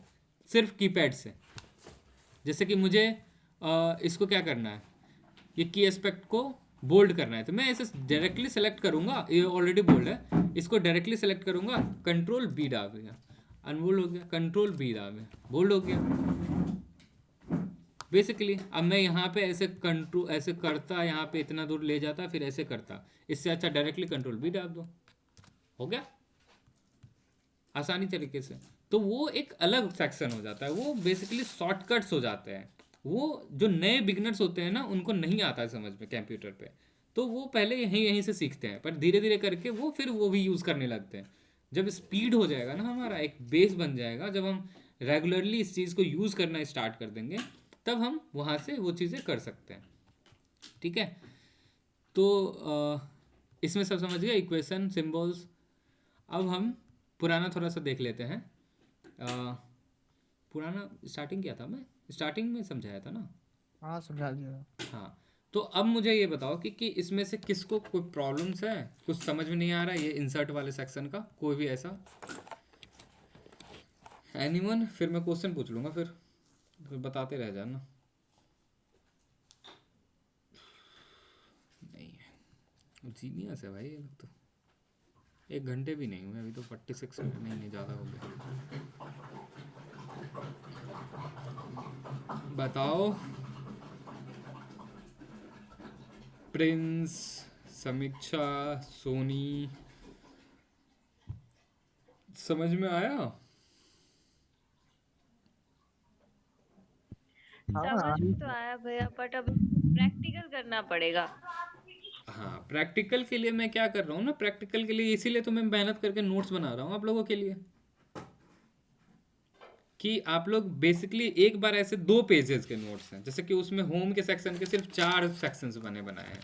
सिर्फ कीपैड से। जैसे कि मुझे इसको क्या करना है, ये की एस्पेक्ट को बोल्ड करना है तो मैं ऐसे डायरेक्टली सेलेक्ट करूंगा, ये ऑलरेडी बोल्ड है, इसको डायरेक्टली सेलेक्ट करूंगा, कंट्रोल बी दाब दिया, अनबोल्ड हो गया, कंट्रोल बी दाब दिया, बोल्ड हो गया बेसिकली। अब मैं यहाँ पे ऐसे कंट्रोल ऐसे करता, यहाँ पे इतना दूर ले जाता, फिर ऐसे करता, इससे अच्छा डायरेक्टली कंट्रोल बी दाब दो, हो गया आसानी तरीके से। तो वो एक अलग सेक्शन हो जाता है, वो बेसिकली शॉर्टकट्स हो जाते हैं। वो जो नए बिगनर्स होते हैं ना, उनको नहीं आता है समझ में कंप्यूटर पे, तो वो पहले यहीं यहीं से सीखते हैं, पर धीरे धीरे करके वो फिर वो भी यूज़ करने लगते हैं। जब स्पीड हो जाएगा ना, हमारा एक बेस बन जाएगा, जब हम रेगुलरली इस चीज़ को यूज़ करना स्टार्ट कर देंगे, तब हम वहाँ से वो चीज़ें कर सकते हैं। ठीक है, तो इसमें सब समझ गए, इक्वेशन, सिम्बल्स। अब हम पुराना थोड़ा सा देख लेते हैं। पुराना स्टार्टिंग किया था, मैं स्टार्टिंग में समझाया था ना। हाँ समझा दिया। हाँ, तो अब मुझे ये बताओ कि इसमें से किसको कोई प्रॉब्लम्स है, कुछ समझ में नहीं आ रहा है ये इंसर्ट वाले सेक्शन का, कोई भी ऐसा एनीवन? फिर मैं क्वेश्चन पूछ लूँगा, फिर बताते रह जाना। नहीं है, जीनियस है भाई ये लोग तो। 1 घंटे भी नहीं हुए अभी तो, 46 मिनट, नहीं ज़्यादा हो गया। बताओ प्रिंस, समीक्षा, सोनी, समझ में आया? हाँ समझ तो आया भैया, बट अब प्रैक्टिकल करना पड़ेगा। हाँ, प्रैक्टिकल के लिए मैं क्या कर रहा हूँ ना, प्रैक्टिकल के लिए इसीलिए तो मैं मेहनत करके नोट्स बना रहा हूँ आप लोगों के लिए, कि आप लोग बेसिकली एक बार ऐसे 2 पेजेस के नोट्स हैं, जैसे कि उसमें होम के सेक्शन के सिर्फ 4 सेक्शंस बनाए हैं,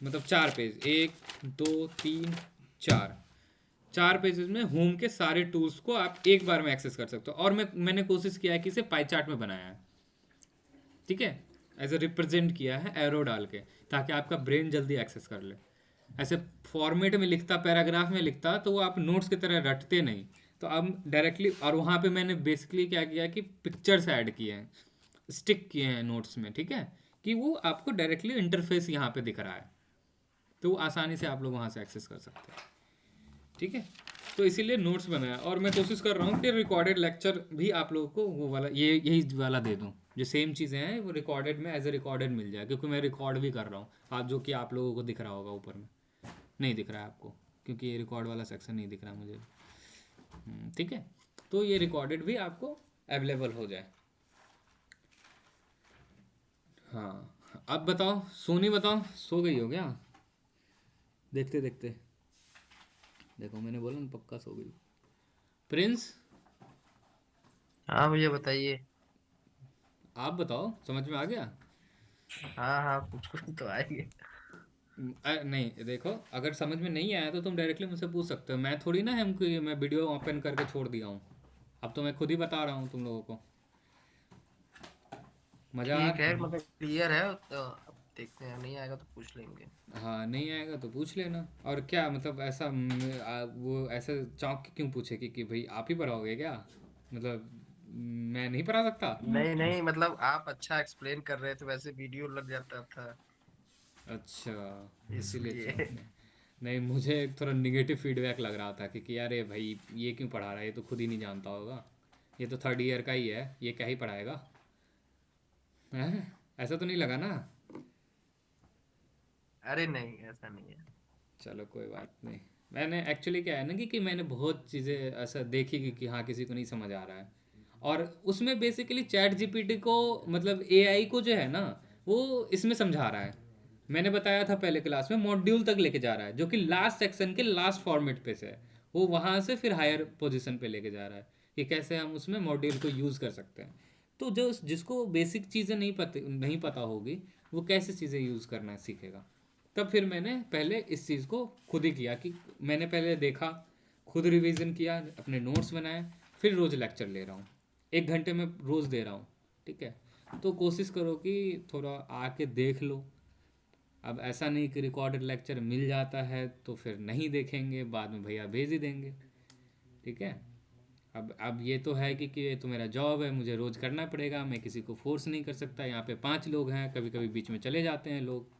मतलब 4 पेज, 1 2 3 4, 4 पेजेस में होम के सारे टूल्स को आप एक बार में एक्सेस कर सकते हो। और मैंने कोशिश किया है कि इसे पाई चार्ट में बनाया है, ठीक है, एज ए रिप्रेजेंट किया है एरो डाल के, ताकि आपका ब्रेन जल्दी एक्सेस कर ले। ऐसे फॉर्मेट में लिखता, पैराग्राफ में लिखता, तो वो आप नोट्स की तरह रटते नहीं। तो अब डायरेक्टली, और वहाँ पे मैंने बेसिकली क्या किया कि पिक्चर्स ऐड किए हैं, स्टिक किए हैं नोट्स में, ठीक है, कि वो आपको डायरेक्टली इंटरफेस यहाँ पे दिख रहा है, तो वो आसानी से आप लोग वहाँ से एक्सेस कर सकते हैं। ठीक है, तो इसीलिए नोट्स बनाया, और मैं कोशिश कर रहा हूँ कि रिकॉर्डेड लेक्चर भी आप लोगों को वो वाला, यही वाला दे दूँ, जो सेम चीज़ें हैं वो रिकॉर्डेड में एज ए रिकॉर्डेड मिल जाए, क्योंकि मैं रिकॉर्ड भी कर रहा हूँ आप, जो कि आप लोगों को दिख रहा होगा ऊपर में, नहीं दिख रहा है आपको, क्योंकि ये रिकॉर्ड वाला सेक्शन नहीं दिख रहा मुझे। ठीक है, तो ये रिकॉर्डेड भी आपको अवेलेबल हो जाए। हाँ, अब बताओ सोनी, बताओ सो गई हो क्या? देखते देखते, देखो मैंने बोला ना पक्का सो गई। प्रिंस, हाँ भैया बताइए। आप बताओ समझ में आ गया? हाँ हाँ, कुछ कुछ तो आएंगे। नहीं देखो, अगर समझ में नहीं आया तो तुम डायरेक्टली मुझसे पूछ सकते हो, मैं थोड़ी ना हमको ये मैं वीडियो ओपन करके छोड़ दिया हूँ, अब तो मैं खुद ही बता रहा हूँ तुम लोगों को। मज़ा आ ठीक रहा है, है? मतलब क्लियर है तो अब देखते हैं, नहीं आएगा तो पूछ लेंगे। हाँ, नहीं आएगा तो पूछ लेना। और क्या मतलब ऐसा वो ऐसे चौंक के क्यों पूछे कि भाई आप ही पढ़ाओगे क्या, मतलब मैं नहीं पढ़ा सकता? नहीं नहीं, मतलब आप अच्छा एक्सप्लेन कर रहे थे, वैसे वीडियो लग जाता था अच्छा, इसीलिए इसलिए। चौंकने। नहीं, मुझे थोड़ा निगेटिव फीडबैक लग रहा था कि यार ये भाई ये क्यों पढ़ा रहा है, ये तो खुद ही नहीं जानता होगा, ये तो 3rd ईयर का ही है, ये क्या ही पढ़ाएगा, हैं? ऐसा तो नहीं लगा ना? अरे नहीं, ऐसा नहीं है। चलो कोई बात नहीं। मैंने एक्चुअली क्या है ना कि मैंने बहुत चीज़ें ऐसा देखी कि हाँ किसी को नहीं समझ आ रहा है, और उसमें बेसिकली चैट जीपीटी को, मतलब एआई को जो है ना, वो इसमें समझा रहा है। मैंने बताया था पहले क्लास में, मॉड्यूल तक लेके जा रहा है, जो कि लास्ट सेक्शन के लास्ट फॉर्मेट पे से है, वो वहाँ से फिर हायर पोजीशन पे लेके जा रहा है कि कैसे हम उसमें मॉड्यूल को यूज़ कर सकते हैं। तो जो जिसको बेसिक चीज़ें नहीं पता होगी, वो कैसे चीज़ें यूज़ करना सीखेगा। तब फिर मैंने पहले इस चीज़ को खुद ही किया, कि मैंने पहले देखा, खुद रिवीजन किया, अपने नोट्स बनाए, फिर रोज़ लेक्चर ले रहा हूँ, 1 घंटे में रोज़ दे रहा हूँ। ठीक है, तो कोशिश करो कि थोड़ा आके देख लो। अब ऐसा नहीं कि रिकॉर्डेड लेक्चर मिल जाता है तो फिर नहीं देखेंगे, बाद में भैया भेज ही देंगे। ठीक है, अब ये तो है कि ये तो मेरा जॉब है, मुझे रोज़ करना पड़ेगा, मैं किसी को फोर्स नहीं कर सकता। यहाँ पे 5 लोग हैं, कभी कभी बीच में चले जाते हैं लोग,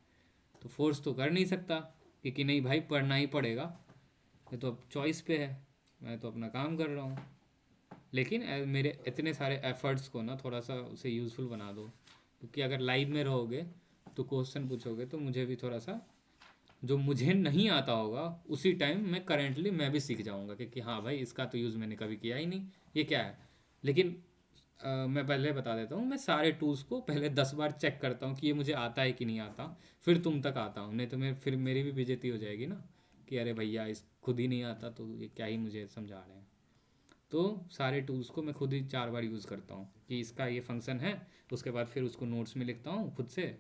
तो फोर्स तो कर नहीं सकता कि नहीं भाई पढ़ना ही पड़ेगा, ये तो अब चॉइस पे है, मैं तो अपना काम कर रहा हूँ। लेकिन मेरे इतने सारे एफर्ट्स को ना थोड़ा सा उसे यूज़फुल बना दो, क्योंकि अगर लाइव में रहोगे तो क्वेश्चन पूछोगे तो मुझे भी थोड़ा सा जो मुझे नहीं आता होगा उसी टाइम मैं भी सीख जाऊंगा कि हाँ भाई इसका तो यूज़ मैंने कभी किया ही नहीं, ये क्या है। लेकिन मैं पहले बता देता हूँ, मैं सारे टूल्स को पहले 10 बार चेक करता हूँ कि ये मुझे आता है कि नहीं आता, फिर तुम तक आता हूँ, नहीं तो फिर मेरी भी बेइज्जती हो जाएगी ना कि अरे भैया इस खुद ही नहीं आता तो ये क्या ही मुझे समझा रहे हैं। तो सारे टूल्स को मैं खुद ही 4 बार यूज़ करता हूँ कि इसका ये फंक्शन है, उसके बाद फिर उसको नोट्स में लिखता हूँ खुद से,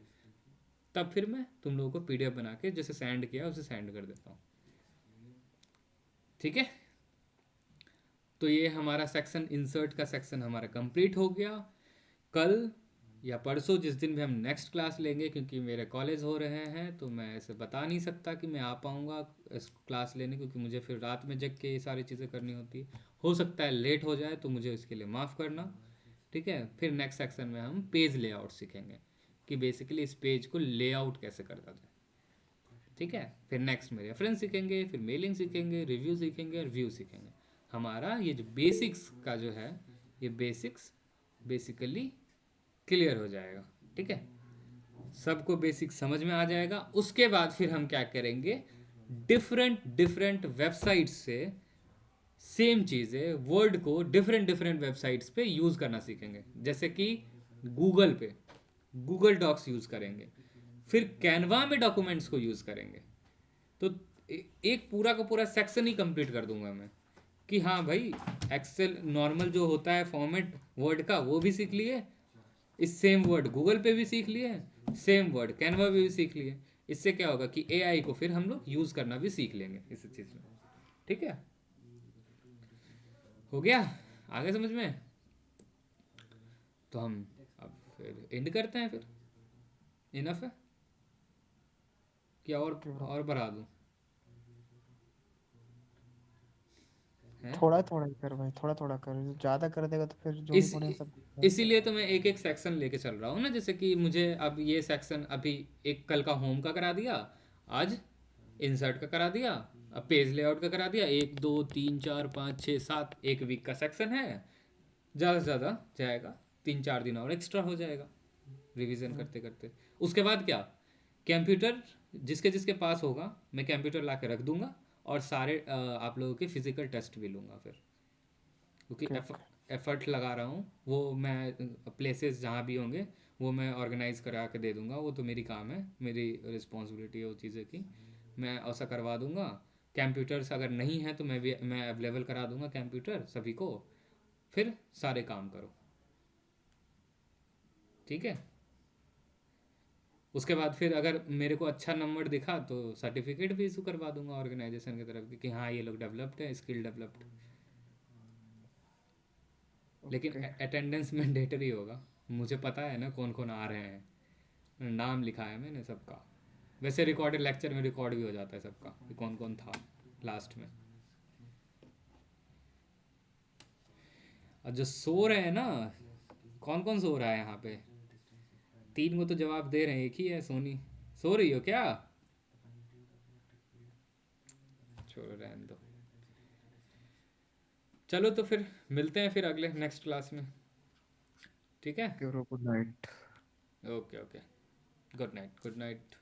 तब फिर मैं तुम लोगों को पीडीएफ बना के जैसे सेंड किया उसे सेंड कर देता हूँ। ठीक है, तो ये हमारा सेक्शन इंसर्ट का सेक्शन हमारा कंप्लीट हो गया। कल या परसों जिस दिन भी हम नेक्स्ट क्लास लेंगे, क्योंकि मेरे कॉलेज हो रहे हैं तो मैं ऐसे बता नहीं सकता कि मैं आ पाऊँगा इस क्लास लेने, क्योंकि मुझे फिर रात में जग के ये सारी चीज़ें करनी होती है, हो सकता है लेट हो जाए तो मुझे इसके लिए माफ़ करना। ठीक है, फिर नेक्स्ट सेक्शन में हम पेज लेआउट सीखेंगे कि बेसिकली इस पेज को लेआउट कैसे करता जाए। ठीक है, फिर नेक्स्ट में रेफरेंस सीखेंगे, फिर मेलिंग सीखेंगे, रिव्यू सीखेंगे और व्यू सीखेंगे। हमारा ये जो बेसिक्स का जो है ये बेसिक्स बेसिकली क्लियर हो जाएगा। ठीक है, सबको बेसिक समझ में आ जाएगा। उसके बाद फिर हम क्या करेंगे, डिफरेंट वेबसाइट्स से सेम चीज़ें वर्ड को डिफरेंट वेबसाइट्स पे यूज़ करना सीखेंगे। जैसे कि गूगल पे गूगल डॉक्स यूज़ करेंगे, फिर कैनवा में डॉक्यूमेंट्स को यूज़ करेंगे। तो एक पूरा का पूरा सेक्शन ही कंप्लीट कर दूंगा मैं कि हाँ भाई एक्सेल नॉर्मल जो होता है फॉर्मेट वर्ड का वो भी सीख लिए, इस सेम वर्ड गूगल पे भी सीख लिए, सेम वर्ड कैनवा पे भी सीख लिए। इससे क्या होगा कि एआई को फिर हम लोग यूज़ करना भी सीख लेंगे इस चीज़ में। ठीक है, हो गया आगे समझ में। तो हम अब फिर एंड करते हैं, फिर इनफ है क्या और बढ़ा दूं? हैं? थोड़ा थोड़ा ही कर भाई, थोड़ा थोड़ा कर, ज्यादा कर देगा तो फिर जो भी इस पढ़े सब। इसीलिए तो मैं एक एक सेक्शन लेके चल रहा हूँ ना। जैसे कि मुझे अब ये सेक्शन अभी एक कल का होम का करा दिया, आज इंसर्ट का करा दिया, अब पेज लेआउट का करा दिया, 1 2 3 4 5 6 7 एक वीक का सेक्शन है। ज़्यादा से ज़्यादा जाएगा 3-4 दिन और एक्स्ट्रा हो जाएगा रिवीजन करते करते। उसके बाद क्या, कंप्यूटर जिसके जिसके पास होगा मैं कंप्यूटर ला के रख दूंगा और सारे आप लोगों के फिजिकल टेस्ट भी लूँगा फिर, क्योंकि एफर्ट लगा रहा हूँ। वो मैं प्लेसेस जहाँ भी होंगे वो मैं ऑर्गेनाइज करा के दे दूँगा, वो तो मेरी काम है, मेरी रिस्पॉन्सिबिलिटी है वो चीज़ें की, मैं ऐसा करवा दूँगा। कंप्यूटर्स अगर नहीं है तो मैं अवेलेबल करा दूँगा कंप्यूटर सभी को, फिर सारे काम करो। ठीक है, उसके बाद फिर अगर मेरे को अच्छा नंबर दिखा तो सर्टिफिकेट भी इशू करवा दूंगा ऑर्गेनाइजेशन की तरफ कि हाँ ये लोग डेवलप्ड है, स्किल डेवलप्ड। लेकिन अटेंडेंस मैंडेटरी होगा, मुझे पता है ना कौन कौन आ रहे हैं, नाम लिखा है मैंने सबका। वैसे रिकॉर्डेड लेक्चर में रिकॉर्ड भी हो जाता है सबका कि कौन कौन था लास्ट में। और जो सो रहे हैं ना, कौन कौन सो रहा है यहाँ पे? 3 को तो जवाब दे रहे हैं, एक ही है सोनी। सो रही हो क्या? छोड़ो रहने दो। चलो तो फिर मिलते हैं फिर अगले नेक्स्ट क्लास में। ठीक है, good night. Okay okay, good night good night.